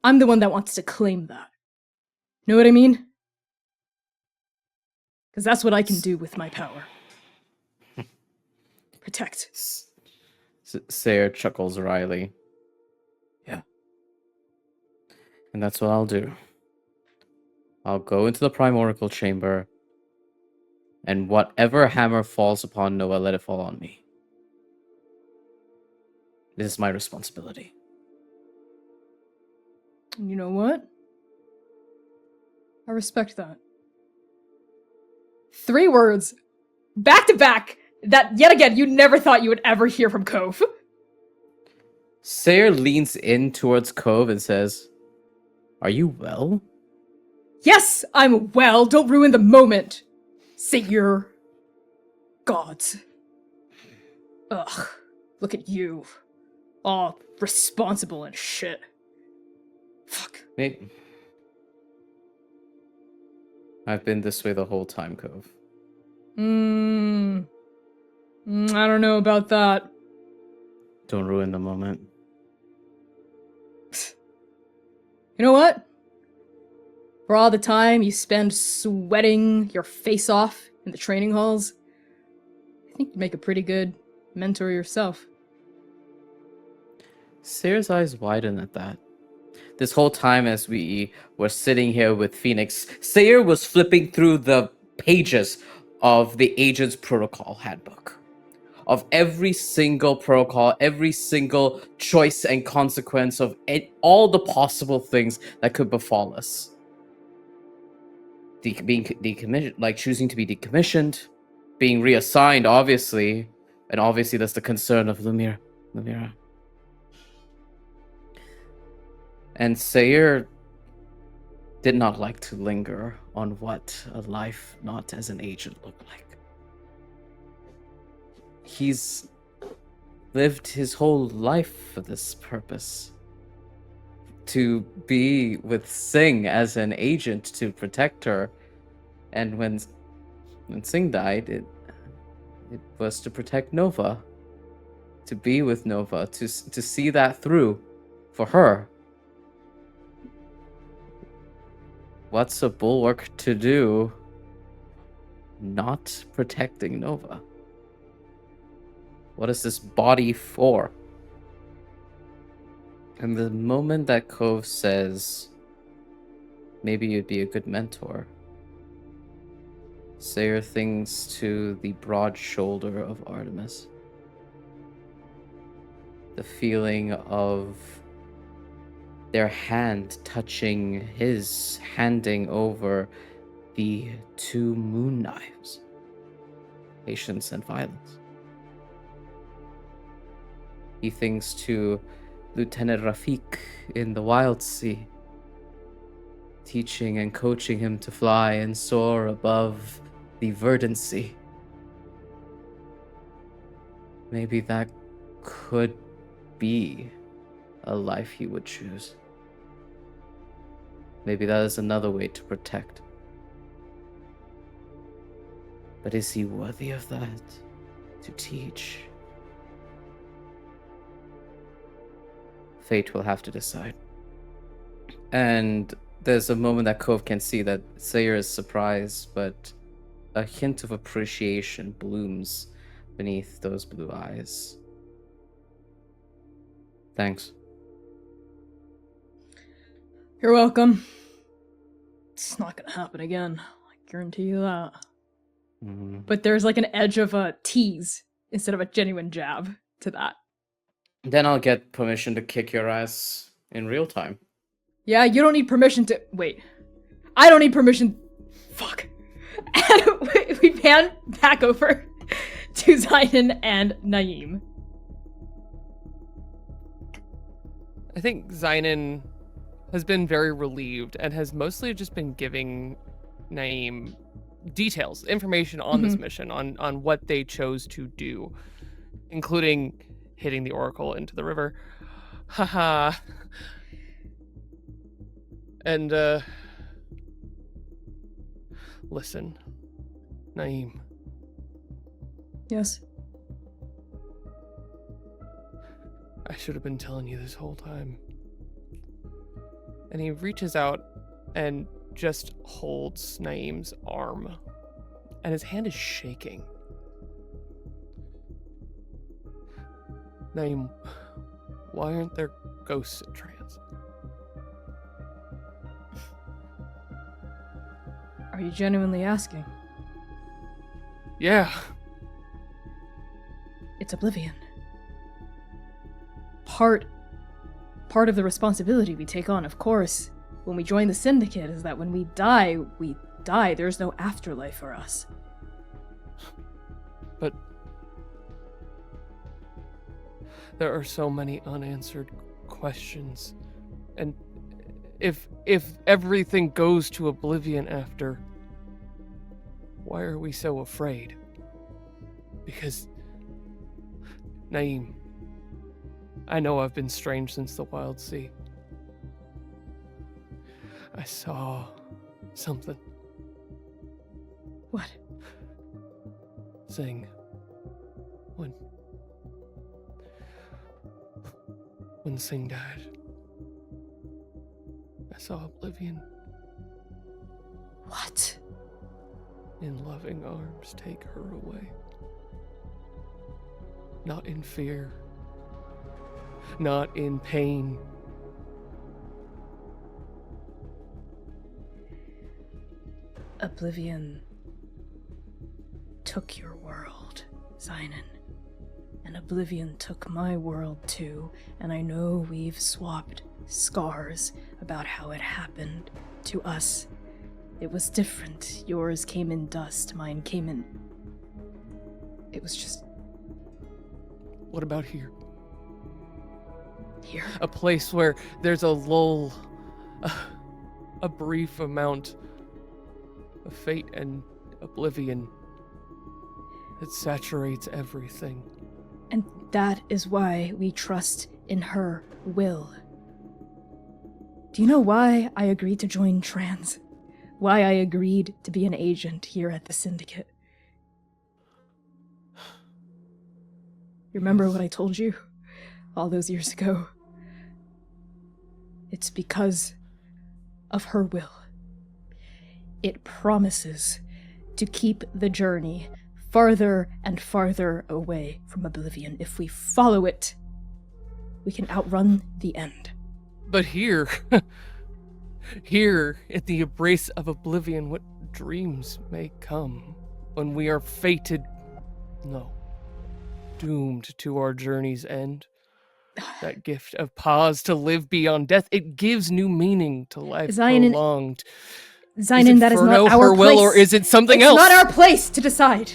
that wants to claim that. Know what I mean? Because that's what I can do with my power. Protect. Seir chuckles wryly. Yeah. And that's what I'll do. I'll go into the Prime Oracle Chamber And whatever hammer falls upon Noah, let it fall on me. This is my responsibility. You know what? I respect that. 3 words, back to back, that yet again you never thought you would ever hear from Cove. Seir leans in towards Cove and says, "Are you well?" Yes, I'm well. Don't ruin the moment. Seir. Gods. Ugh. Look at you. All responsible and shit. Fuck. Maybe. I've been this way the whole time, Cove. I don't know about that. Don't ruin the moment. You know what? For all the time you spend sweating your face off in the training halls, I think you'd make a pretty good mentor yourself. Seir's eyes widen at that. This whole time as we were sitting here with Phoenix, Seir was flipping through the pages of the Agent's Protocol Handbook. Of every single protocol, every single choice and consequence of all the possible things that could befall us. Being decommissioned, like choosing to be decommissioned, being reassigned, obviously, and obviously that's the concern of Lumièra. And Seir did not like to linger on what a life not as an agent looked like. He's lived his whole life for this purpose. To be with Singh as an agent to protect her. And when Singh died, it was to protect Nova. To be with Nova, to see that through for her. What's a bulwark to do not protecting Nova? What is this body for? And the moment that Cove says, maybe you'd be a good mentor, Seir thinks to the broad shoulder of Artemis. The feeling of their hand touching his, handing over the 2 moon knives. Patience and violence. He thinks to Lieutenant Rafik in the Wild Sea, teaching and coaching him to fly and soar above the verdant sea. Maybe that could be a life he would choose. Maybe that is another way to protect. But is he worthy of that? To teach? Fate will have to decide. And there's a moment that Cove can see that Seir is surprised, but a hint of appreciation blooms beneath those blue eyes. Thanks. You're welcome. It's not gonna happen again. I guarantee you that. But there's like an edge of a tease instead of a genuine jab to that. Then I'll get permission to kick your ass in real time. Yeah, you don't need permission to... Wait. I don't need permission... Fuck. And we pan back over to Xainan and Naeem. I think Xainan has been very relieved and has mostly just been giving Naeem details, information on this mission, on what they chose to do, including hitting the Oracle into the river. Haha. And, listen, Naeem. Yes? I should have been telling you this whole time. And he reaches out and just holds Naeem's arm. And his hand is shaking. Naeem, why aren't there ghosts in trance? Are you genuinely asking? Yeah. It's oblivion. Part of the responsibility we take on, of course, when we join the Syndicate is that when we die, we die. There's no afterlife for us. But there are so many unanswered questions. And if everything goes to oblivion after, why are we so afraid? Because, Naeem, I know I've been strange since the Wild Sea. I saw something. What? Sing. When Sing died, I saw oblivion What? in loving arms take her away. Not in fear, not in pain. Oblivion took your world, Xainan. And oblivion took my world too, and I know we've swapped scars about how it happened to us. It was different. Yours came in dust, mine came in... It was just... What about here? here. A place where there's a lull, a brief amount of fate and oblivion that saturates everything. And that is why we trust in her will. Do you know why I agreed to join Trans? Why I agreed to be an agent here at the Syndicate? You remember what I told you all those years ago? It's because of her will. It promises to keep the journey farther and farther away from oblivion. If we follow it, we can outrun the end. But here, here at the embrace of oblivion, what dreams may come when we are fated, no, doomed to our journey's end. That gift of pause to live beyond death, it gives new meaning to life Xainan- prolonged. Xainan, that is not Inferno our her will, place. or is it something It's else? not our place to decide.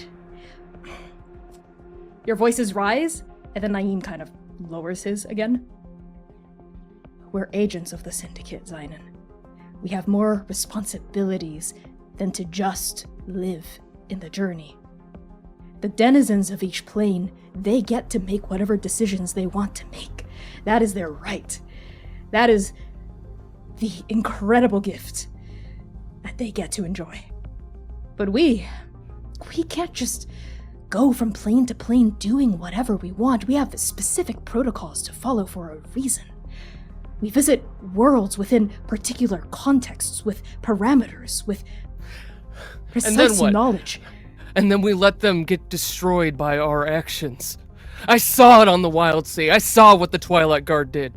Your voices rise, and then Naeem kind of lowers his again. We're agents of the Syndicate, Xainan. We have more responsibilities than to just live in the journey. The denizens of each plane, they get to make whatever decisions they want to make. That is their right. That is the incredible gift that they get to enjoy. But we can't just go from plane to plane doing whatever we want. We have specific protocols to follow for a reason. We visit worlds within particular contexts, with parameters, with precise what? knowledge. And then we let them get destroyed by our actions. I saw it on the Wild Sea. I saw what the Twilight Guard did.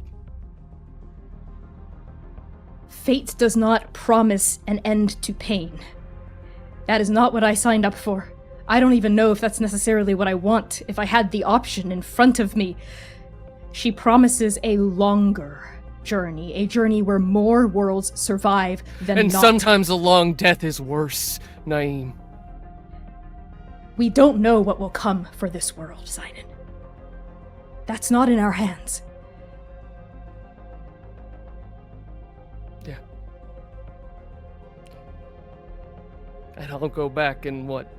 Fate does not promise an end to pain. That is not what I signed up for. I don't even know if that's necessarily what I want, if I had the option in front of me. She promises a longer journey, a journey where more worlds survive than And not. sometimes a long death is worse, Naeem. We don't know what will come for this world, Xainan. That's not in our hands. Yeah. And I'll go back and what?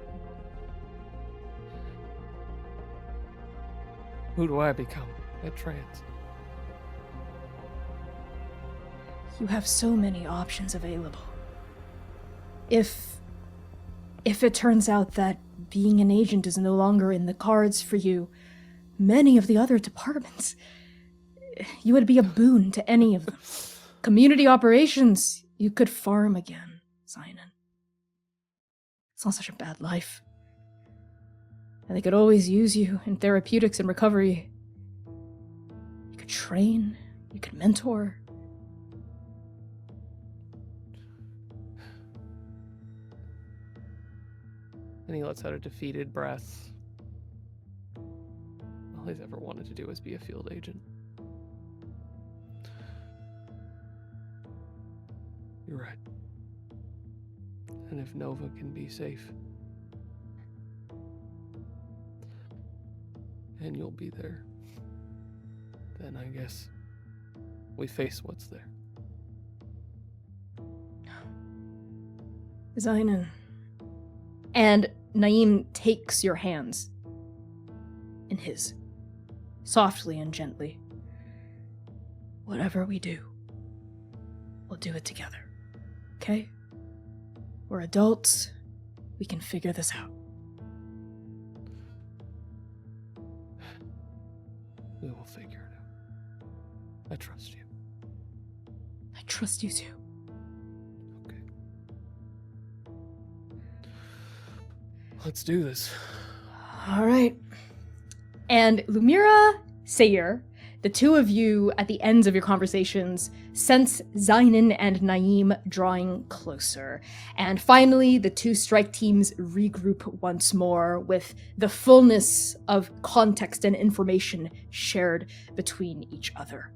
Who do I become at Trans? You have so many options available. If it turns out that being an agent is no longer in the cards for you, many of the other departments, you would be a boon to any of them. Community operations, you could farm again, Xainan. It's not such a bad life. And they could always use you in therapeutics and recovery. You could train, you could mentor. And he lets out a defeated breath. All he's ever wanted to do is be a field agent. You're right. And if Nova can be safe, and you'll be there, then I guess we face what's there. Xainan. And Naeem takes your hands in his, softly and gently. Whatever we do, we'll do it together. Okay? We're adults. We can figure this out. We will figure it out. I trust you. I trust you too. Okay. Let's do this. All right. And Lumièra, Seir, the two of you at the ends of your conversations sense Xainan and Naeem drawing closer. And finally, the two strike teams regroup once more with the fullness of context and information shared between each other.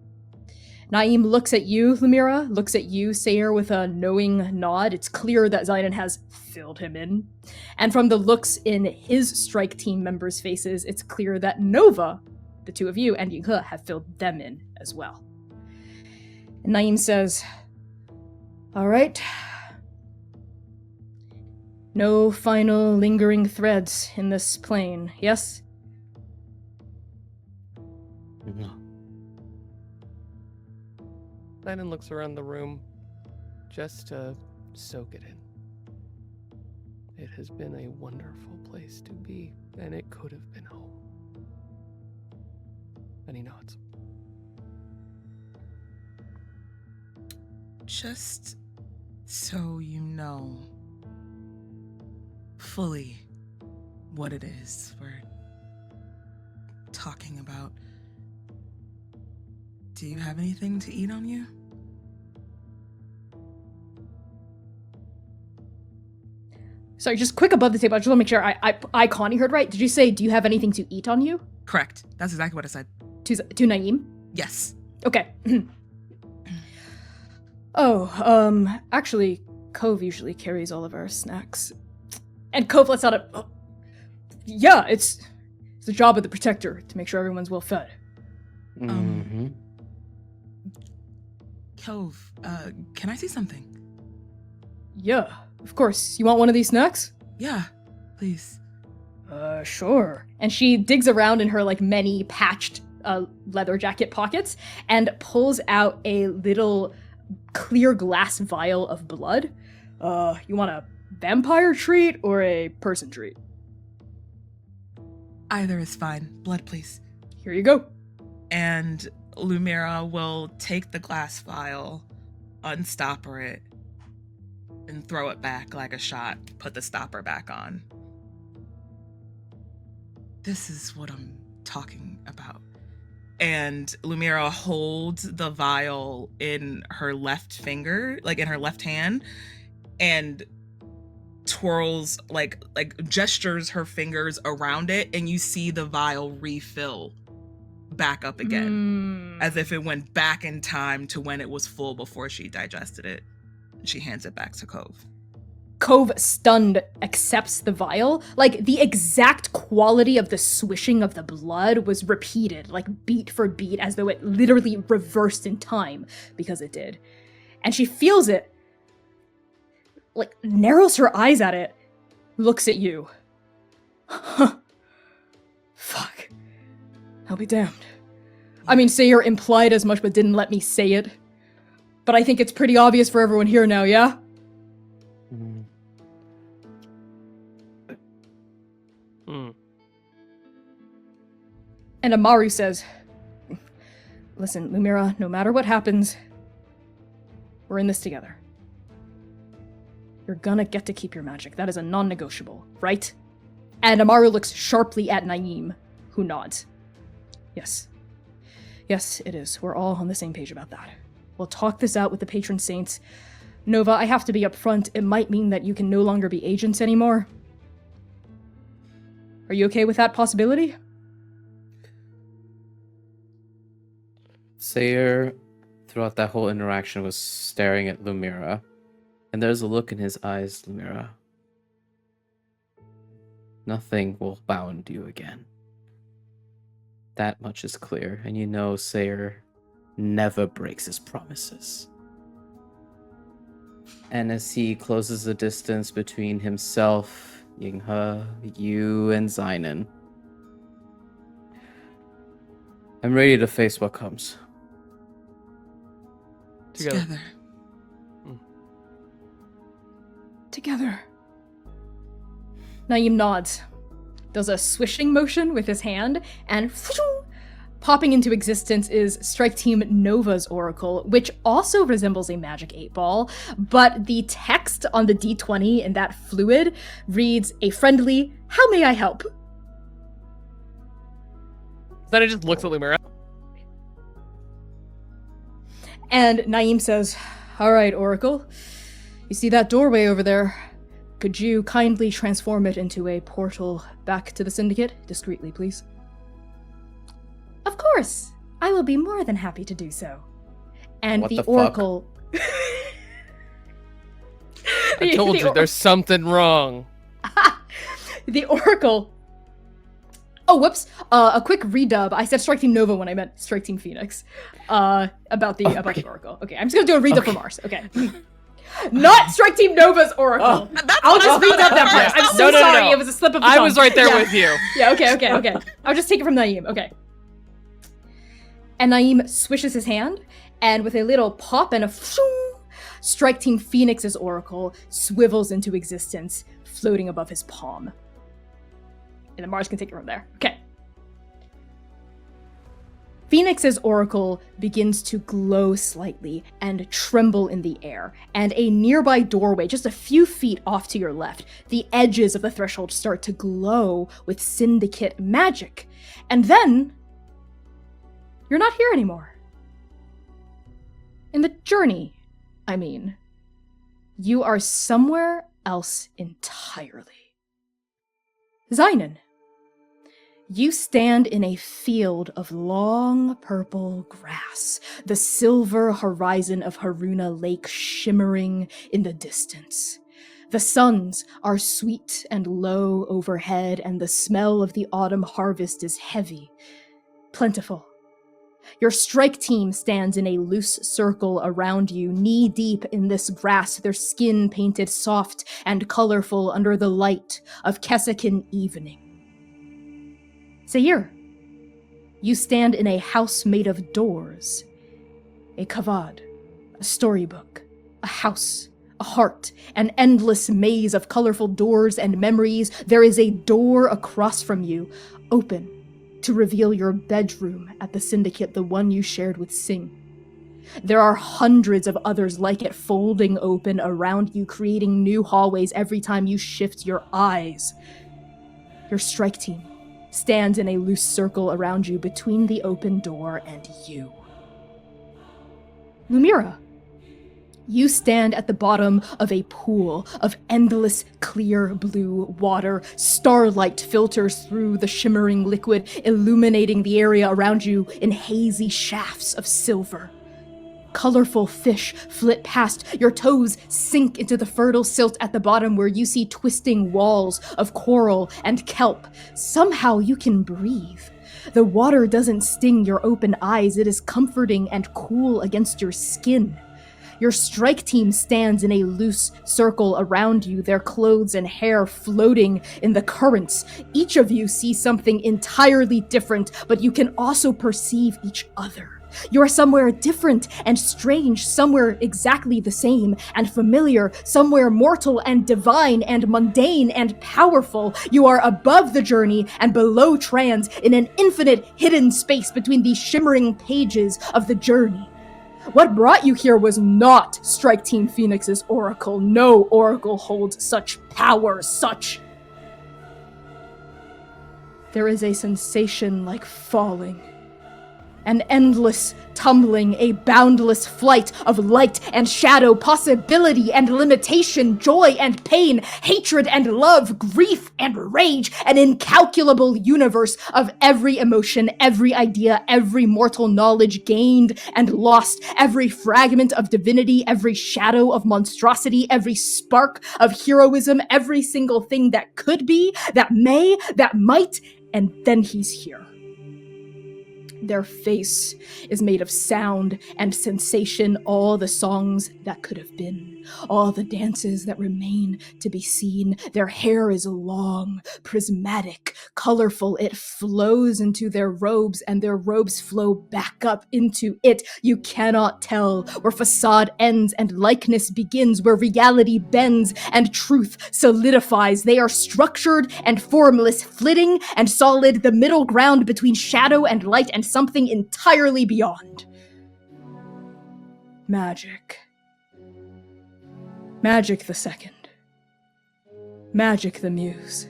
Naeem looks at you, Lumièra, looks at you, Seir, with a knowing nod. It's clear that Xainan has filled him in. And from the looks in his strike team members' faces, it's clear that Nova, the two of you, and Yinghe have filled them in as well. And Naeem says, all right. No final lingering threads in this plane, yes? No. Xainan looks around the room just to soak it in. It has been a wonderful place to be, and it could have been home. And he nods. Just so you know fully what it is we're talking about, do you have anything to eat on you? Sorry, just quick above the table. I just want to make sure I Connie heard right. Did you say, do you have anything to eat on you? Correct. That's exactly what I said. To Naeem? Yes. Okay. Actually, Cove usually carries all of our snacks. And Cove lets out a... yeah, it's the job of the Protector to make sure everyone's well fed. Mm-hmm. Cove, can I see something? Yeah, of course. You want one of these snacks? Yeah, please. Sure. And she digs around in her, many patched leather jacket pockets and pulls out a little clear glass vial of blood. You want a vampire treat or a person treat? Either is fine. Blood, please. Here you go. And Lumièra will take the glass vial, unstopper it, and throw it back like a shot. Put the stopper back on. This is what I'm talking about. And Lumièra holds the vial in her left finger, in her left hand, and twirls, gestures her fingers around it, and you see the vial refill back up again, as if it went back in time to when it was full before she digested it. She hands it back to Cove. Cove, stunned, accepts the vial. The exact quality of the swishing of the blood was repeated, beat for beat, as though it literally reversed in time, because it did. And she feels it, narrows her eyes at it, looks at you. Huh. Fuck. I'll be damned. I mean, Seir implied as much but didn't let me say it. But I think it's pretty obvious for everyone here now, yeah? Mm-hmm. And Amaru says, listen, Lumièra, no matter what happens, we're in this together. You're gonna get to keep your magic. That is a non-negotiable, right? And Amaru looks sharply at Naeem, who nods. Yes. Yes, it is. We're all on the same page about that. We'll talk this out with the patron saints. Nova, I have to be upfront. It might mean that you can no longer be agents anymore. Are you okay with that possibility? Seir, throughout that whole interaction, was staring at Lumièra, and there's a look in his eyes, Lumièra. Nothing will bound you again. That much is clear, and you know Seir never breaks his promises. And as he closes the distance between himself, Yinghe, you, and Xainan, I'm ready to face what comes. Together. Together. Naeem nods, does a swishing motion with his hand, and popping into existence is Strike Team Nova's Oracle, which also resembles a magic 8-ball, but the text on the D20 in that fluid reads a friendly, "How may I help?" Then it just looks at Lumièra. And Naeem says, "All right, Oracle. You see that doorway over there? Could you kindly transform it into a portal back to the Syndicate? Discreetly, please." "Of course. I will be more than happy to do so." And What the the fuck? Oracle... I told you there's something wrong. The Oracle... Oh, whoops. A quick redub. I said Strike Team Nova when I meant Strike Team Phoenix. About the Oracle. Okay, I'm just gonna do a redub for Mars. Okay. Not Strike Team Nova's Oracle. I'll just redub that part. I'm so sorry. It was a slip of the tongue. I was right there with you. Yeah, okay. I'll just take it from Naeem. Okay. And Naeem swishes his hand, and with a little pop and a Strike Team Phoenix's Oracle swivels into existence, floating above his palm. And then Mars can take it from there. Okay. Phoenix's Oracle begins to glow slightly and tremble in the air, and a nearby doorway, just a few feet off to your left, the edges of the threshold start to glow with Syndicate magic. And then, you're not here anymore. In the journey, I mean. You are somewhere else entirely. Xainan, you stand in a field of long purple grass, the silver horizon of Haruna Lake shimmering in the distance. The suns are sweet and low overhead, and the smell of the autumn harvest is heavy, plentiful. Your strike team stands in a loose circle around you, knee-deep in this grass, their skin painted soft and colorful under the light of Kesekin evening. Seir, you stand in a house made of doors. A kavad, a storybook, a house, a heart, an endless maze of colorful doors and memories. There is a door across from you, open, to reveal your bedroom at the Syndicate, the one you shared with Singh. There are hundreds of others like it folding open around you, creating new hallways every time you shift your eyes. Your strike team stands in a loose circle around you between the open door and you. Lumièra, you stand at the bottom of a pool of endless clear blue water. Starlight filters through the shimmering liquid, illuminating the area around you in hazy shafts of silver. Colorful fish flit past. Your toes sink into the fertile silt at the bottom where you see twisting walls of coral and kelp. Somehow you can breathe. The water doesn't sting your open eyes. It is comforting and cool against your skin. Your strike team stands in a loose circle around you, their clothes and hair floating in the currents. Each of you sees something entirely different, but you can also perceive each other. You are somewhere different and strange, somewhere exactly the same and familiar, somewhere mortal and divine and mundane and powerful. You are above the journey and below trans in an infinite hidden space between these shimmering pages of the journey. What brought you here was not Strike Team Phoenix's Oracle. No Oracle holds such power, such... There is a sensation like falling, An endless tumbling, a boundless flight of light and shadow, possibility and limitation, joy and pain, hatred and love, grief and rage, an incalculable universe of every emotion, every idea, every mortal knowledge gained and lost, every fragment of divinity, every shadow of monstrosity, every spark of heroism, every single thing that could be, that may, that might, and then he's here. Their face is made of sound and sensation, all the songs that could have been, all the dances that remain to be seen. Their hair is long, prismatic, colorful. It flows into their robes, and their robes flow back up into it. You cannot tell where facade ends and likeness begins, where reality bends and truth solidifies. They are structured and formless, flitting and solid, the middle ground between shadow and light and something entirely beyond. Magic. Magic the second. Magic the muse.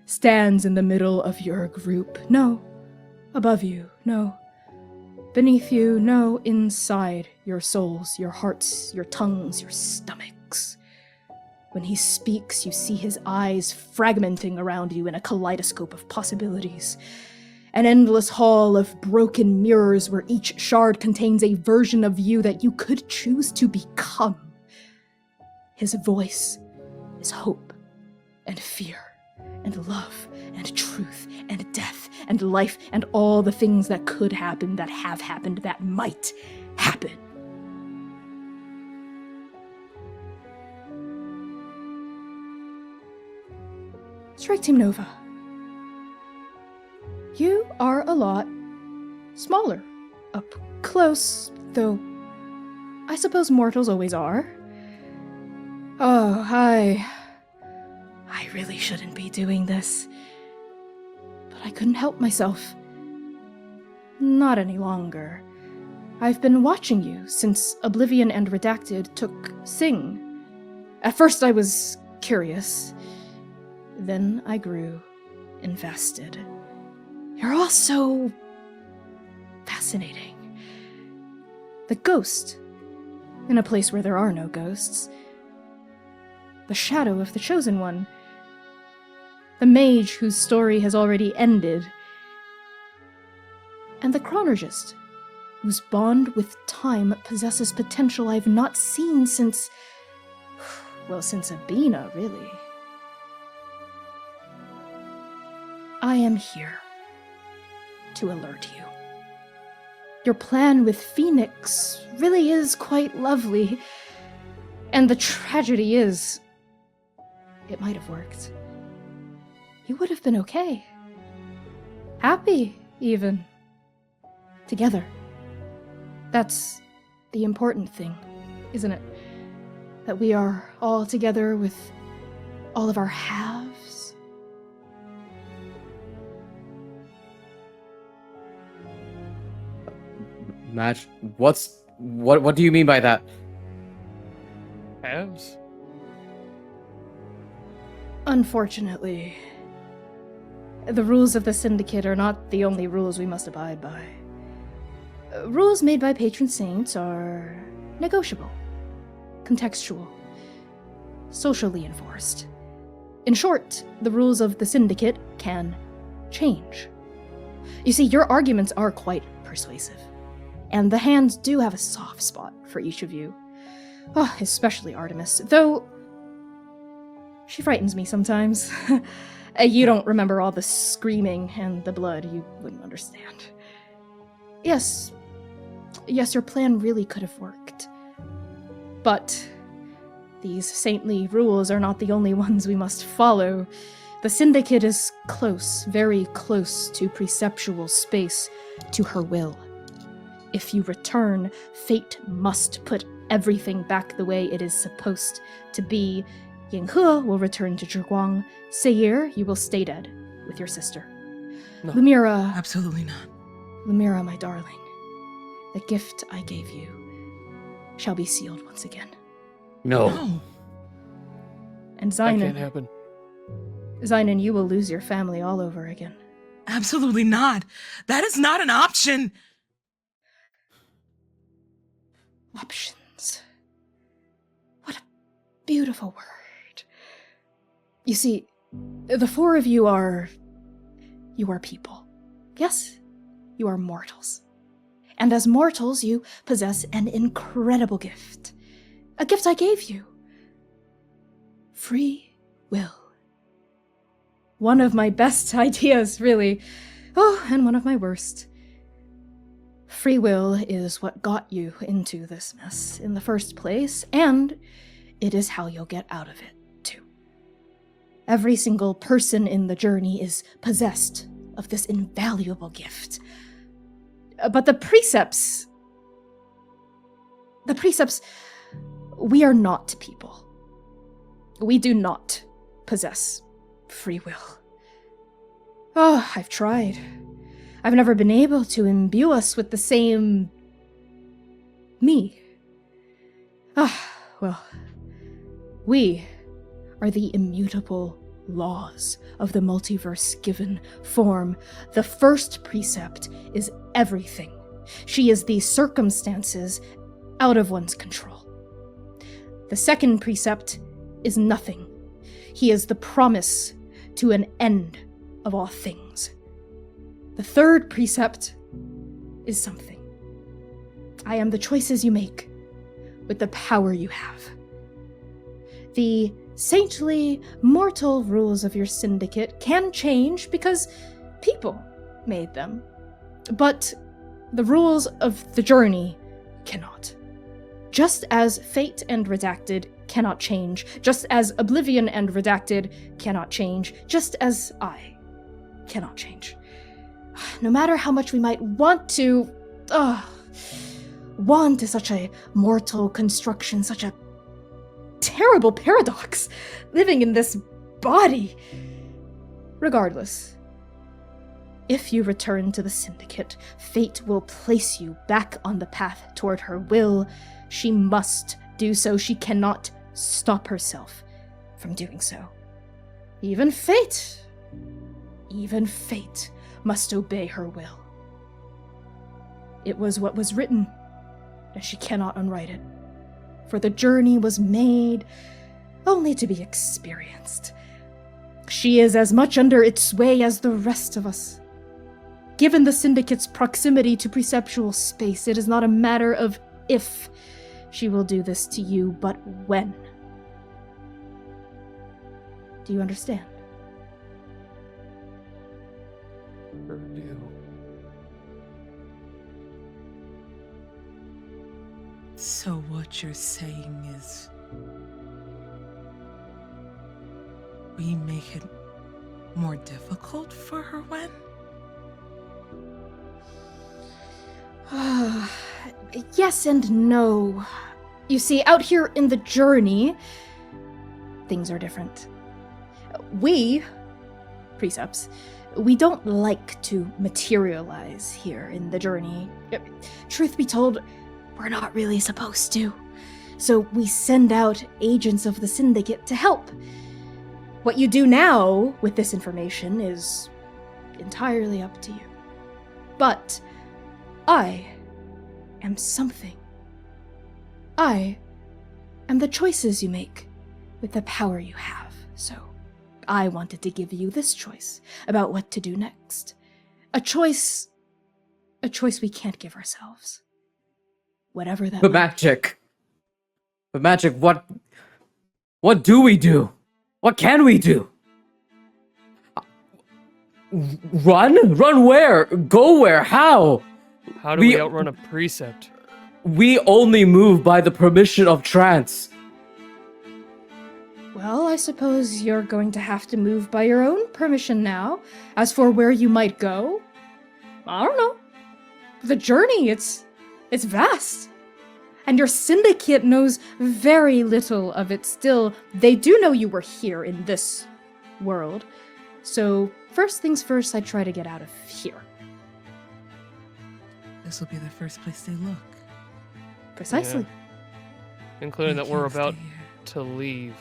Stands in the middle of your group. No. Above you. No. Beneath you. No. Inside your souls, your hearts, your tongues, your stomachs. When he speaks, you see his eyes fragmenting around you in a kaleidoscope of possibilities. An endless hall of broken mirrors where each shard contains a version of you that you could choose to become. His voice is hope and fear and love and truth and death and life and all the things that could happen, that have happened, that might happen. Strike Team Nova. You are a lot smaller. Up close, though I suppose mortals always are. Oh, I really shouldn't be doing this. But I couldn't help myself. Not any longer. I've been watching you since Oblivion and Redacted took Sing. At first I was curious. Then I grew invested. You're all so fascinating. The ghost, in a place where there are no ghosts. The shadow of the Chosen One. The mage whose story has already ended. And the chronologist, whose bond with time possesses potential I've not seen since... well, since Abina, really. I am here to alert you. Your plan with Phoenix really is quite lovely. And the tragedy is, it might have worked. You would have been okay. Happy, even. Together. That's the important thing, isn't it? That we are all together with all of our halves. Match. What do you mean by that? Halves? Unfortunately, the rules of the Syndicate are not the only rules we must abide by. Rules made by patron saints are negotiable, contextual, socially enforced. In short, the rules of the Syndicate can change. You see, your arguments are quite persuasive. And the hands do have a soft spot for each of you. Oh, especially Artemis, though she frightens me sometimes. You don't remember all the screaming and the blood, you wouldn't understand. Yes, your plan really could have worked. But these saintly rules are not the only ones we must follow. The Syndicate is close, very close to preceptual space, to her will. If you return, fate must put everything back the way it is supposed to be. Yinghe will return to Zhiguang. Seir, you will stay dead with your sister. No. Lumièra, Absolutely not. Lumièra, my darling, the gift I gave you shall be sealed once again. No. No. And That can't happen. Xainan, you will lose your family all over again. Absolutely not. That is not an option. Options. What a beautiful word. You see, the four of you are people. Yes, you are mortals. And as mortals, you possess an incredible gift. A gift I gave you. Free will. One of my best ideas, really. Oh, and one of my worst. Free will is what got you into this mess in the first place, and it is how you'll get out of it, too. Every single person in the journey is possessed of this invaluable gift. But the precepts, we are not people. We do not possess free will. Oh, I've tried. I've never been able to imbue us with the same me. Well, we are the immutable laws of the multiverse given form. The first precept is everything. She is the circumstances out of one's control. The second precept is nothing. He is the promise to an end of all things. The third precept is something. I am the choices you make with the power you have. The saintly, mortal rules of your syndicate can change because people made them. But the rules of the journey cannot. Just as fate and redacted cannot change, just as oblivion and redacted cannot change, just as I cannot change. No matter how much we might want to, want is such a mortal construction, such a terrible paradox, living in this body. Regardless, if you return to the Syndicate, fate will place you back on the path toward her will. She must do so. She cannot stop herself from doing so. Even fate must obey her will. It was what was written, and she cannot unwrite it. For the journey was made only to be experienced. She is as much under its sway as the rest of us. Given the Syndicate's proximity to preceptual space, it is not a matter of if she will do this to you, but when. Do you understand? Sure do. So what you're saying is we make it more difficult for her when? Yes and no. You see, out here in the journey, things are different. We, precepts, we don't like to materialize here in the journey. Truth be told, we're not really supposed to. So we send out agents of the Syndicate to help. What you do now with this information is entirely up to you. But I am something. I am the choices you make with the power you have. So I wanted to give you this choice about what to do next. A choice we can't give ourselves. Whatever that But might be. magic, what do we do? What can we do? Run? Run where? Go where? How? How do we outrun a precept? We only move by the permission of trance. Well, I suppose you're going to have to move by your own permission now. As for where you might go, I don't know. The journey, it's vast. And your syndicate knows very little of it still. They do know you were here in this world. So, first things first, I try to get out of here. This will be the first place they look. Precisely. Yeah. Including We that we're can't stay about here. to leave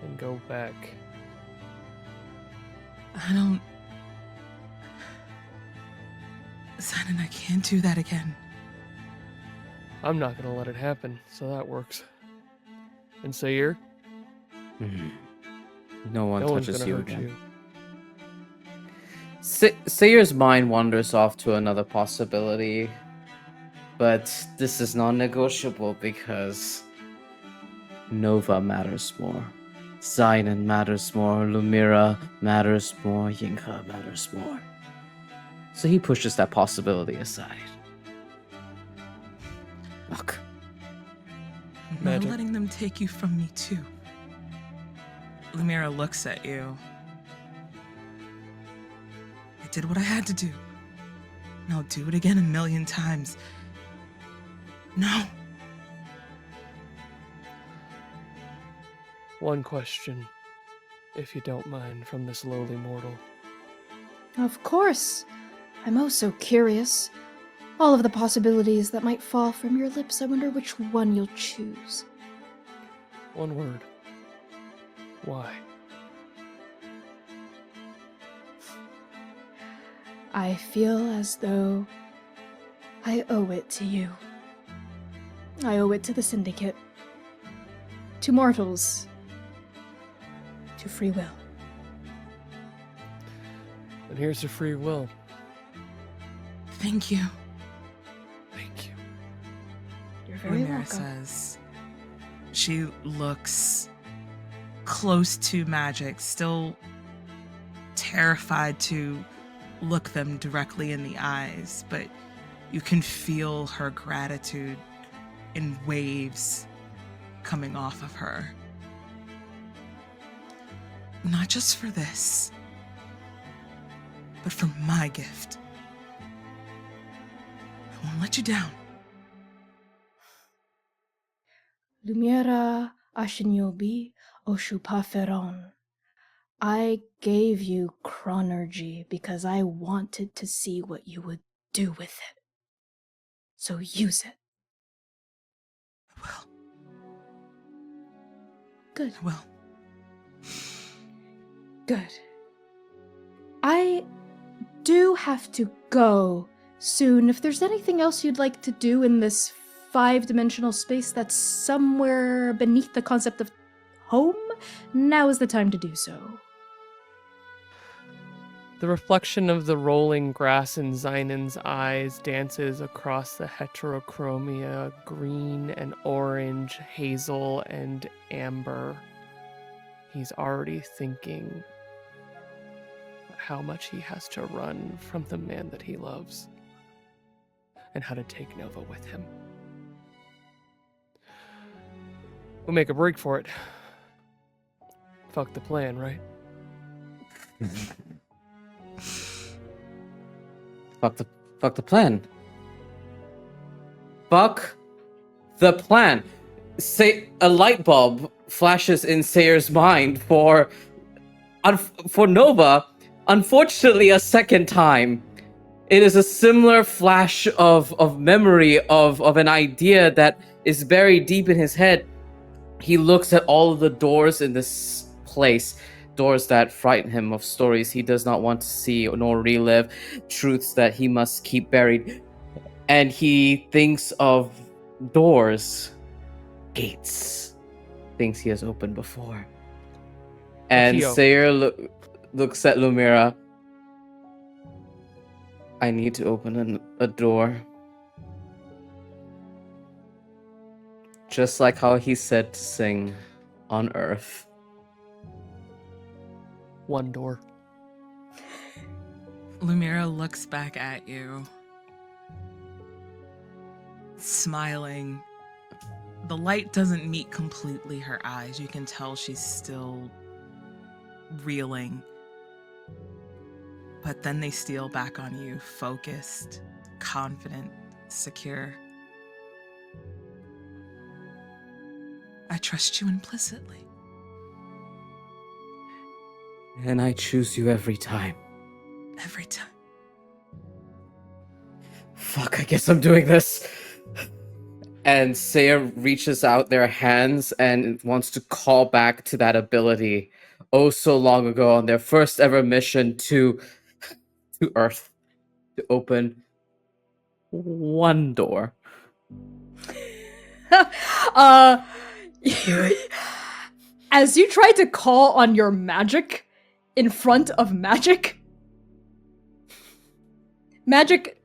and go back. I don't... Zan and I can't do that again. I'm not gonna let it happen, so that works. And Seir, No one no one's touches gonna you hurt again. you. Seir's mind wanders off to another possibility, but this is non-negotiable because Nova matters more. Xainan matters more. Lumièra matters more. Yinka matters more. So he pushes that possibility aside. Look, I'm Magic. not letting them take you from me, too. Lumièra looks at you. I did what I had to do. And I'll do it again 1,000,000 times. No. One question, if you don't mind, from this lowly mortal. Of course. I'm oh so curious. All of the possibilities that might fall from your lips, I wonder which one you'll choose. One word. Why? I feel as though I owe it to you. I owe it to the Syndicate. To mortals. To free will. And here's your free will. Thank you. Thank you. You're very Lumièra welcome. says. She looks close to magic, still terrified to look them directly in the eyes, but you can feel her gratitude in waves coming off of her. Not just for this, but for my gift. I won't let you down. Lumièra Ashinyobi Oshupaferon. I gave you chronergy because I wanted to see what you would do with it. So use it. Well, Good. well, Good. I do have to go soon. If there's anything else you'd like to do in this 5-dimensional space that's somewhere beneath the concept of home, now is the time to do so. The reflection of the rolling grass in Xainan's eyes dances across the heterochromia, green and orange, hazel and amber. He's already thinking how much he has to run from the man that he loves and how to take Nova with him. We'll make a break for it. Fuck the plan, right? fuck the plan. Fuck the plan. Say a light bulb flashes in Seir's mind for Nova. Unfortunately, a second time. It is a similar flash of memory of an idea that is buried deep in his head. He looks at all of the doors in this place, doors that frighten him, of stories he does not want to see nor relive, truths that he must keep buried. And he thinks of doors, gates, things he has opened before. And Akio. Seir looks at Lumièra. I need to open a door. Just like how he said to sing on Earth. One door. Lumièra looks back at you, smiling. The light doesn't meet completely her eyes. You can tell she's still reeling. But then they steal back on you, focused, confident, secure. I trust you implicitly. And I choose you every time. Every time. Fuck, I guess I'm doing this. And Seir reaches out their hands and wants to call back to that ability oh so long ago on their first ever mission to Earth to open one door. As you try to call on your magic in front of Magic, Magic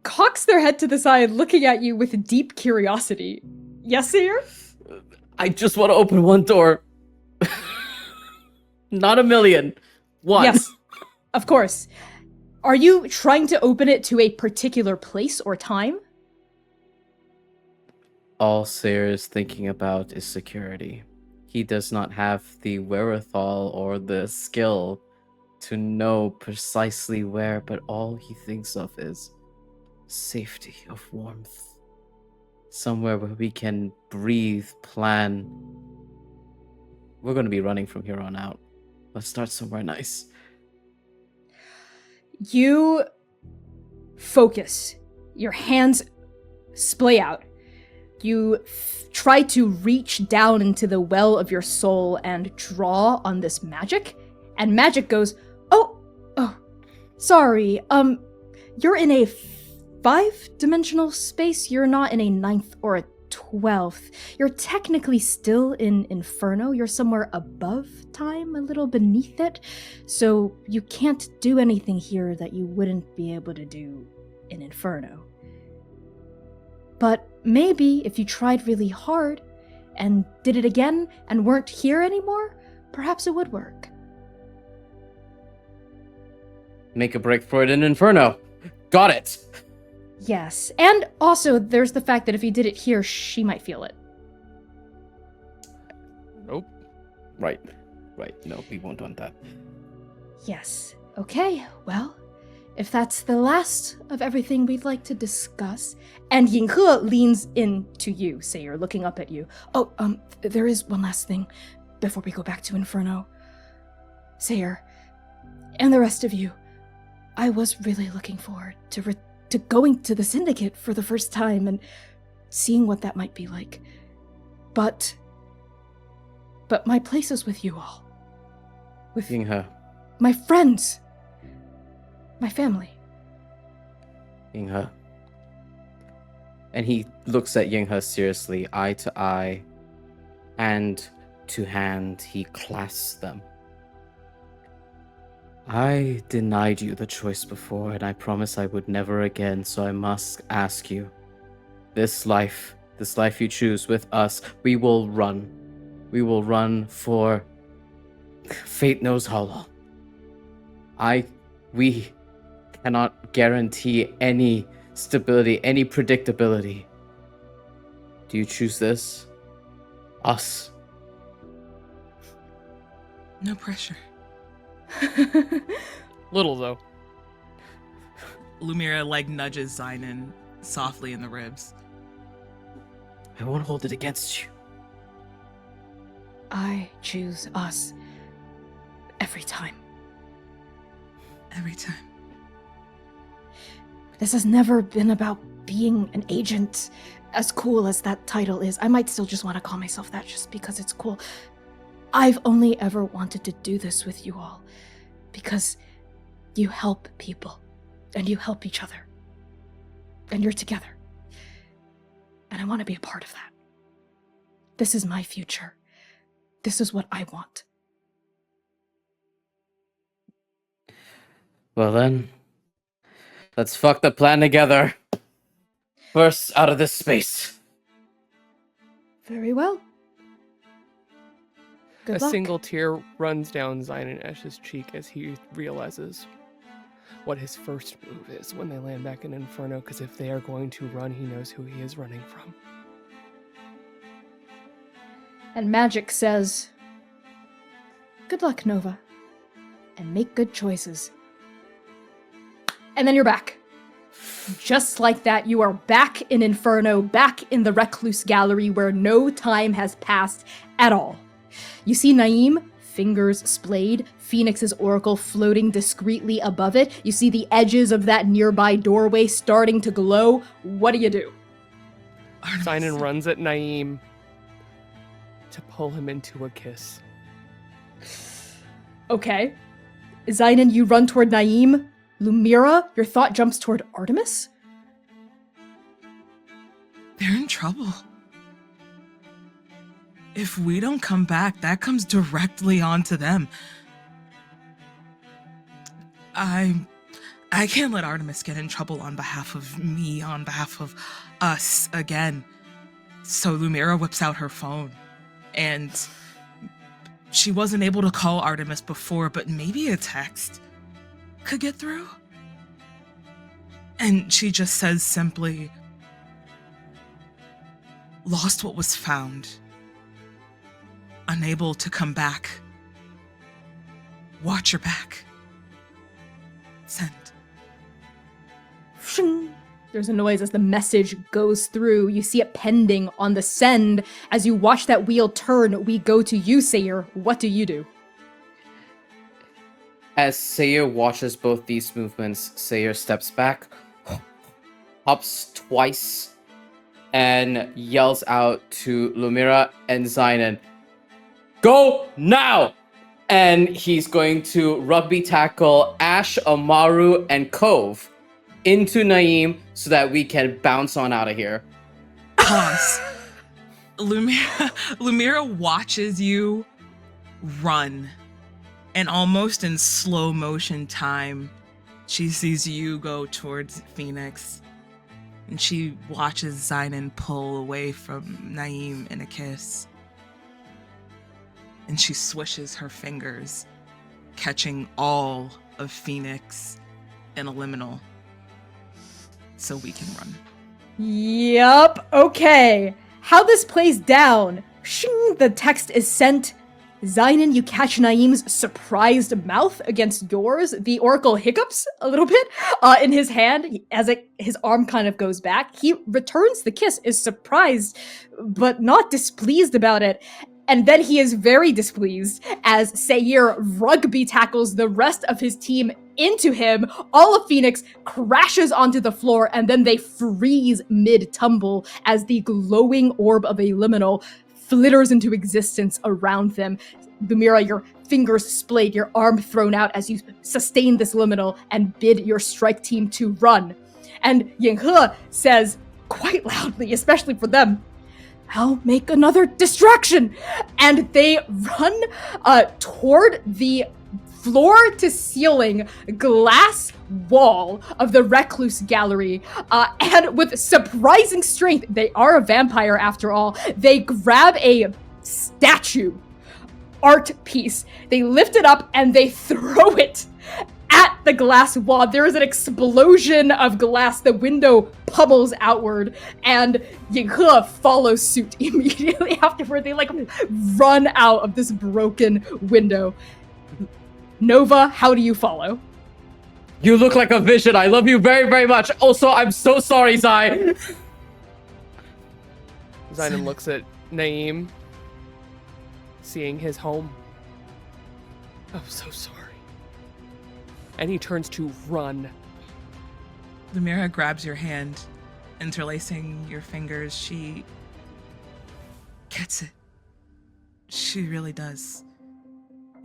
cocks their head to the side, looking at you with deep curiosity. Yes, Seir? I just want to open one door. Not a million. One. Yes, of course. Are you trying to open it to a particular place or time? All Seir is thinking about is security. He does not have the wherewithal or the skill to know precisely where, but all he thinks of is safety, of warmth. Somewhere where we can breathe, plan. We're going to be running from here on out. Let's start somewhere nice. You focus. Your hands splay out. You try to reach down into the well of your soul and draw on this magic. And magic goes, oh, sorry. You're in a 5-dimensional space. You're not in a 9th or a 12th. You're technically still in Inferno. You're somewhere above time, a little beneath it. So you can't do anything here that you wouldn't be able to do in Inferno. But maybe if you tried really hard and did it again and weren't here anymore, perhaps it would work. Make a break for it in Inferno. Got it. Yes, and also there's the fact that if you did it here, she might feel it. Nope. Right. No, we won't want that. Yes. Okay, well, if that's the last of everything we'd like to discuss, and Yinghe leans into you, Seir, looking up at you. Oh, there is one last thing before we go back to Inferno. Seir, and the rest of you, I was really looking forward to going to the Syndicate for the first time and seeing what that might be like. But my place is with you all. With Yinghe. my friends. My family. Yinghe. And he looks at Yinghe seriously, eye to eye, hand to hand, he clasps them. I denied you the choice before, and I promised I would never again, so I must ask you. This life you choose with us, we will run. We will run for fate knows how long. We cannot guarantee any stability, any predictability. Do you choose this? Us? No pressure. Little, though. Lumièra, nudges Xainan softly in the ribs. I won't hold it against you. I choose us. Every time. Every time. This has never been about being an agent, as cool as that title is. I might still just want to call myself that just because it's cool. I've only ever wanted to do this with you all. Because you help people. And you help each other. And you're together. And I want to be a part of that. This is my future. This is what I want. Well then, let's fuck the plan together. Burst out of this space. Very well. Good A luck. single tear runs down Xainan Esch's cheek as he realizes what his first move is when they land back in Inferno, because if they are going to run, he knows who he is running from. And Magic says, good luck, Nova. And make good choices. And then you're back. Just like that, you are back in Inferno, back in the Recluse Gallery where no time has passed at all. You see Naeem, fingers splayed, Phoenix's oracle floating discreetly above it. You see the edges of that nearby doorway starting to glow. What do? Xainan runs at Naeem to pull him into a kiss. Okay. Xainan, you run toward Naeem. Lumièra, your thought jumps toward Artemis? They're in trouble. If we don't come back, that comes directly onto them. I can't let Artemis get in trouble on behalf of me, on behalf of us again. So Lumièra whips out her phone, and she wasn't able to call Artemis before, but maybe a text could get through. And she just says simply, lost what was found. Unable to come back. Watch your back. Send. Shing. There's a noise as the message goes through. You see it pending on the send. As you watch that wheel turn, we go to you, Seir. What do you do? As Seir watches both these movements, Seir steps back, hops twice, and yells out to Lumièra and Xainan, "Go now!" And he's going to rugby tackle Esch, Amaru, and Cove into Naeem so that we can bounce on out of here. Pause. Lumièra watches you run, and almost in slow motion time, she sees you go towards Phoenix, and she watches Xainan pull away from Naeem in a kiss. And she swishes her fingers, catching all of Phoenix in a liminal, so we can run. Yup. Okay. How this plays down. Shing, the text is sent. Xainan, you catch Naeem's surprised mouth against yours. The oracle hiccups a little bit in his hand as his arm kind of goes back. He returns the kiss, is surprised, but not displeased about it. And then he is very displeased as Seir rugby tackles the rest of his team into him. All of Phoenix crashes onto the floor, and then they freeze mid-tumble as the glowing orb of a liminal flitters into existence around them. Lumièra, your fingers splayed, your arm thrown out as you sustain this liminal and bid your strike team to run. And Yanhuan says, quite loudly, especially for them, "I'll make another distraction!" And they run toward the floor-to-ceiling glass wall of the Recluse Gallery. And with surprising strength, they are a vampire after all, they grab a statue, art piece, they lift it up and they throw it at the glass wall. There is an explosion of glass. The window pummels outward, and Yanhuan follows suit immediately afterward. They run out of this broken window. Nova, how do you follow? You look like a vision. I love you very, very much. Also, I'm so sorry, Zai. Xainan looks at Naeem, seeing his home. I'm so sorry. And he turns to run. Lumièra grabs your hand, interlacing your fingers. She gets it. She really does.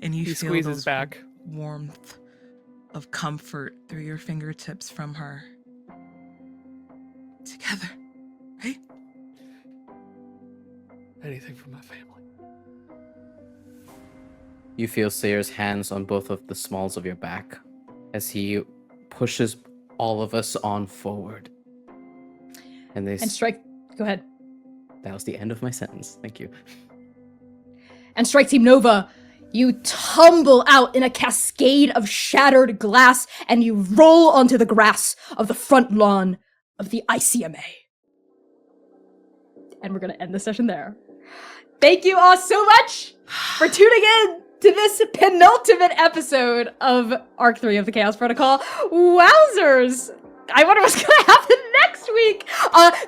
And you He feel squeezes those back. warmth of comfort through your fingertips from her. Together, right? Anything for my family. You feel Seir's hands on both of the smalls of your back as he pushes all of us on forward. And Strike, go ahead. That was the end of my sentence. Thank you. And Strike Team Nova, you tumble out in a cascade of shattered glass and you roll onto the grass of the front lawn of the ICMA. And we're going to end the session there. Thank you all so much for tuning in to this penultimate episode of Arc 3 of the Chaos Protocol. Wowzers! I wonder what's going to happen next week.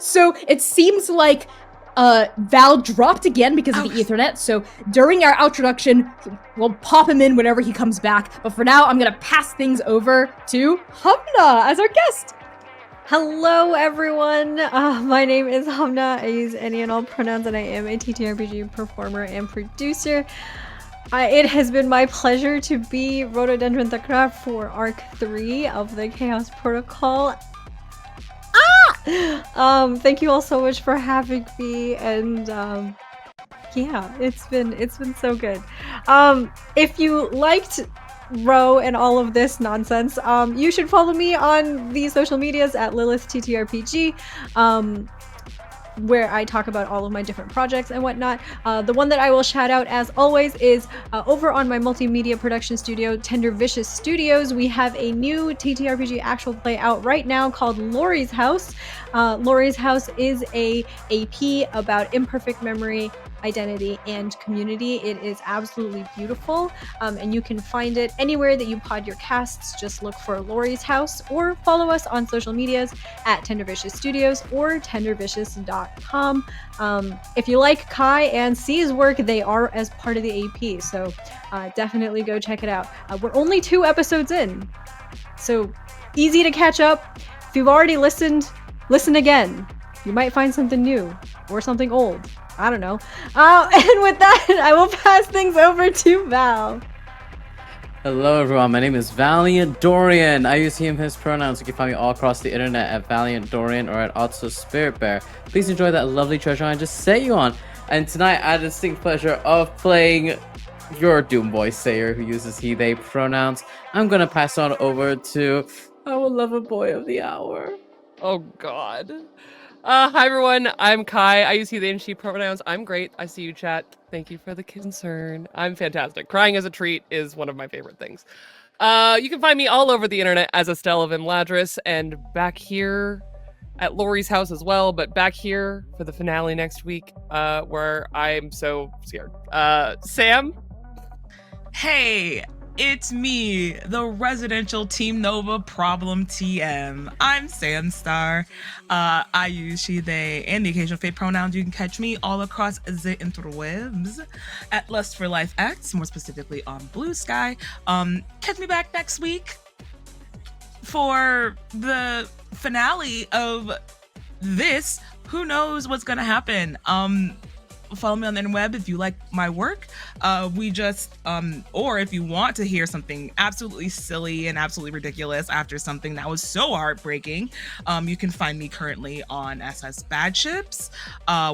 So it seems like Val dropped again because of the Ethernet. So during our introduction, we'll pop him in whenever he comes back. But for now, I'm going to pass things over to Hamnah as our guest. Hello, everyone. My name is Hamnah. I use any and all pronouns, and I am a TTRPG performer and producer. It has been my pleasure to be Rhododendron Thakrar for Arc 3 of the Chaos Protocol. Thank you all so much for having me, and yeah, it's been so good. If you liked Ro and all of this nonsense, you should follow me on the social medias at LilithTTRPG. Where I talk about all of my different projects and whatnot. The one that I will shout out as always is over on my multimedia production studio, Tender Vicious Studios. We have a new TTRPG actual play out right now called Laurie's House. Laurie's House is a AP about imperfect memory, identity, and community. It is absolutely beautiful, and you can find it anywhere that you pod your casts. Just look for Laurie's House or follow us on social medias at Tender Vicious Studios or tendervicious.com. If you like Kai and C's work, they are as part of the AP, so definitely go check it out. We're only 2 episodes in, so easy to catch up. If you've already listened, listen again. You might find something new or something old. I don't know. And with that, I will pass things over to Val. Hello everyone, my name is Valiant Dorian. I use he and his pronouns. You can find me all across the internet at Valiant Dorian or at Also Spirit Bear. Please enjoy that lovely treasure I just set you on. And tonight I had the distinct pleasure of playing your Doom Boy Sayer who uses he, they pronouns. I'm gonna pass on over to our lover boy of the hour. Oh God. Hi everyone, I'm Kai. I use he, they, and she pronouns. I'm great. I see you, chat. Thank you for the concern. I'm fantastic. Crying as a treat is one of my favorite things. You can find me all over the internet as Estelle of Imladris and back here at Laurie's house as well, but back here for the finale next week, where I'm so scared. Samm? Hey, it's me, the residential Team Nova problem TM. I'm Sam Star. I use she, they, and the occasional fate pronouns. You can catch me all across the interwebs at Lust for Life X, more specifically on Blue Sky. Catch me back next week for the finale of this. Who knows what's gonna happen? Follow me on the interweb if you like my work. Or if you want to hear something absolutely silly and absolutely ridiculous after something that was so heartbreaking, you can find me currently on SS Bad Ships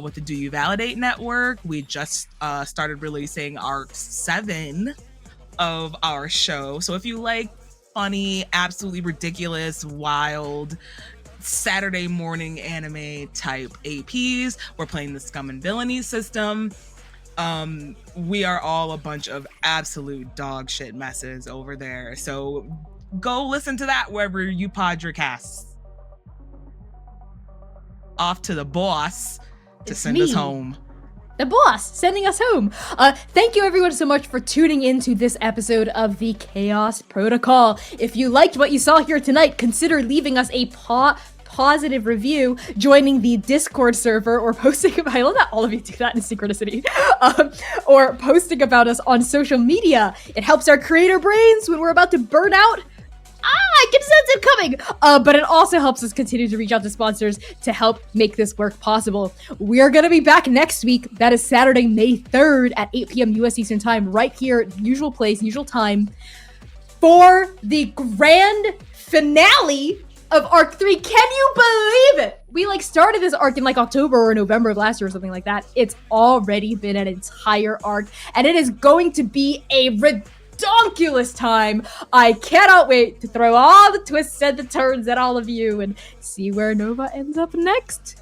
with the Do You Validate network. We just started releasing arc 7 of our show. So if you like funny, absolutely ridiculous, wild, Saturday morning anime type APs. We're playing the Scum and Villainy system. We are all a bunch of absolute dog shit messes over there. So go listen to that wherever you pod your casts. Off to the boss to send us home. The boss sending us home. Thank you everyone so much for tuning into this episode of the Chaos Protocol. If you liked what you saw here tonight, consider leaving us a positive review, joining the Discord server, or posting about, I love that all of you do that in synchronicity, or posting about us on social media. It helps our creator brains when we're about to burn out. I can sense it coming! But it also helps us continue to reach out to sponsors to help make this work possible. We're gonna be back next week. That is Saturday, May 3rd at 8 p.m. US Eastern Time, right here, usual place, usual time, for the grand finale of Arc 3. Can you believe it? We started this arc in October or November of last year or something like that. It's already been an entire arc, and it is going to be a redonkulous time. I cannot wait to throw all the twists and the turns at all of you and see where Nova ends up next.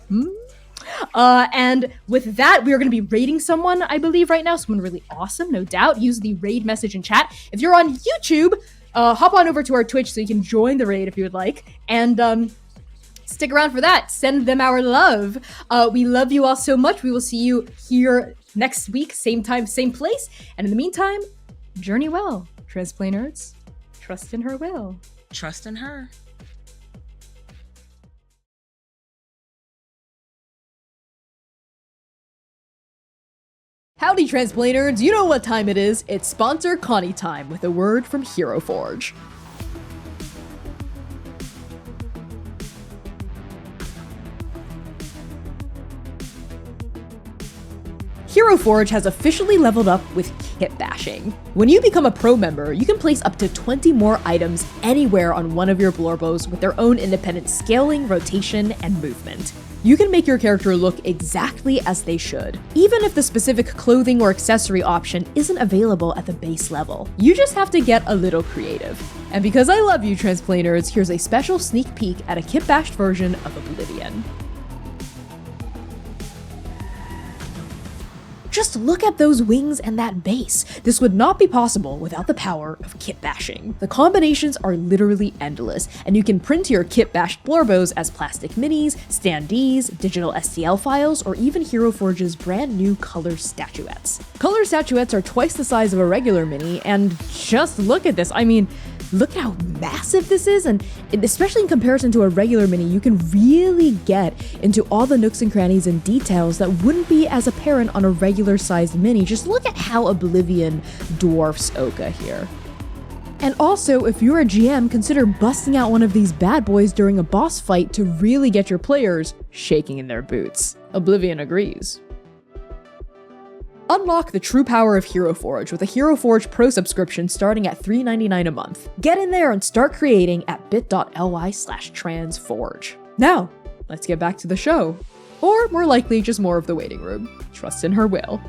And with that, we are going to be raiding someone, I believe, right now. Someone really awesome, no doubt. Use the raid message in chat. If you're on YouTube, hop on over to our Twitch so you can join the raid if you would like. And stick around for that. Send them our love. We love you all so much. We will see you here next week, same time, same place. And in the meantime, journey well, Transplay nerds. Trust in her will. Trust in her. Howdy, Transplay nerds. You know what time it is. It's sponsor Connie time with a word from Hero Forge. Hero Hero Forge has officially leveled up with kit bashing. When you become a pro member, you can place up to 20 more items anywhere on one of your blorbos with their own independent scaling, rotation, and movement. You can make your character look exactly as they should, even if the specific clothing or accessory option isn't available at the base level. You just have to get a little creative. And because I love you, Transplaners, here's a special sneak peek at a kit bashed version of Oblivion. Just look at those wings and that base. This would not be possible without the power of kit bashing. The combinations are literally endless, and you can print your kit bashed blorbos as plastic minis, standees, digital STL files, or even Hero Forge's brand new color statuettes. Color statuettes are twice the size of a regular mini, and just look at this. I mean, look at how massive this is, and especially in comparison to a regular mini, you can really get into all the nooks and crannies and details that wouldn't be as apparent on a regular sized mini. Just look at how Oblivion dwarfs Oka here. And also, if you're a GM, consider busting out one of these bad boys during a boss fight to really get your players shaking in their boots. Oblivion agrees. Unlock the true power of Hero Forge with a Hero Forge Pro subscription starting at $3.99 a month. Get in there and start creating at bit.ly/transforge. Now, let's get back to the show. Or more likely, just more of the waiting room. Trust in her will.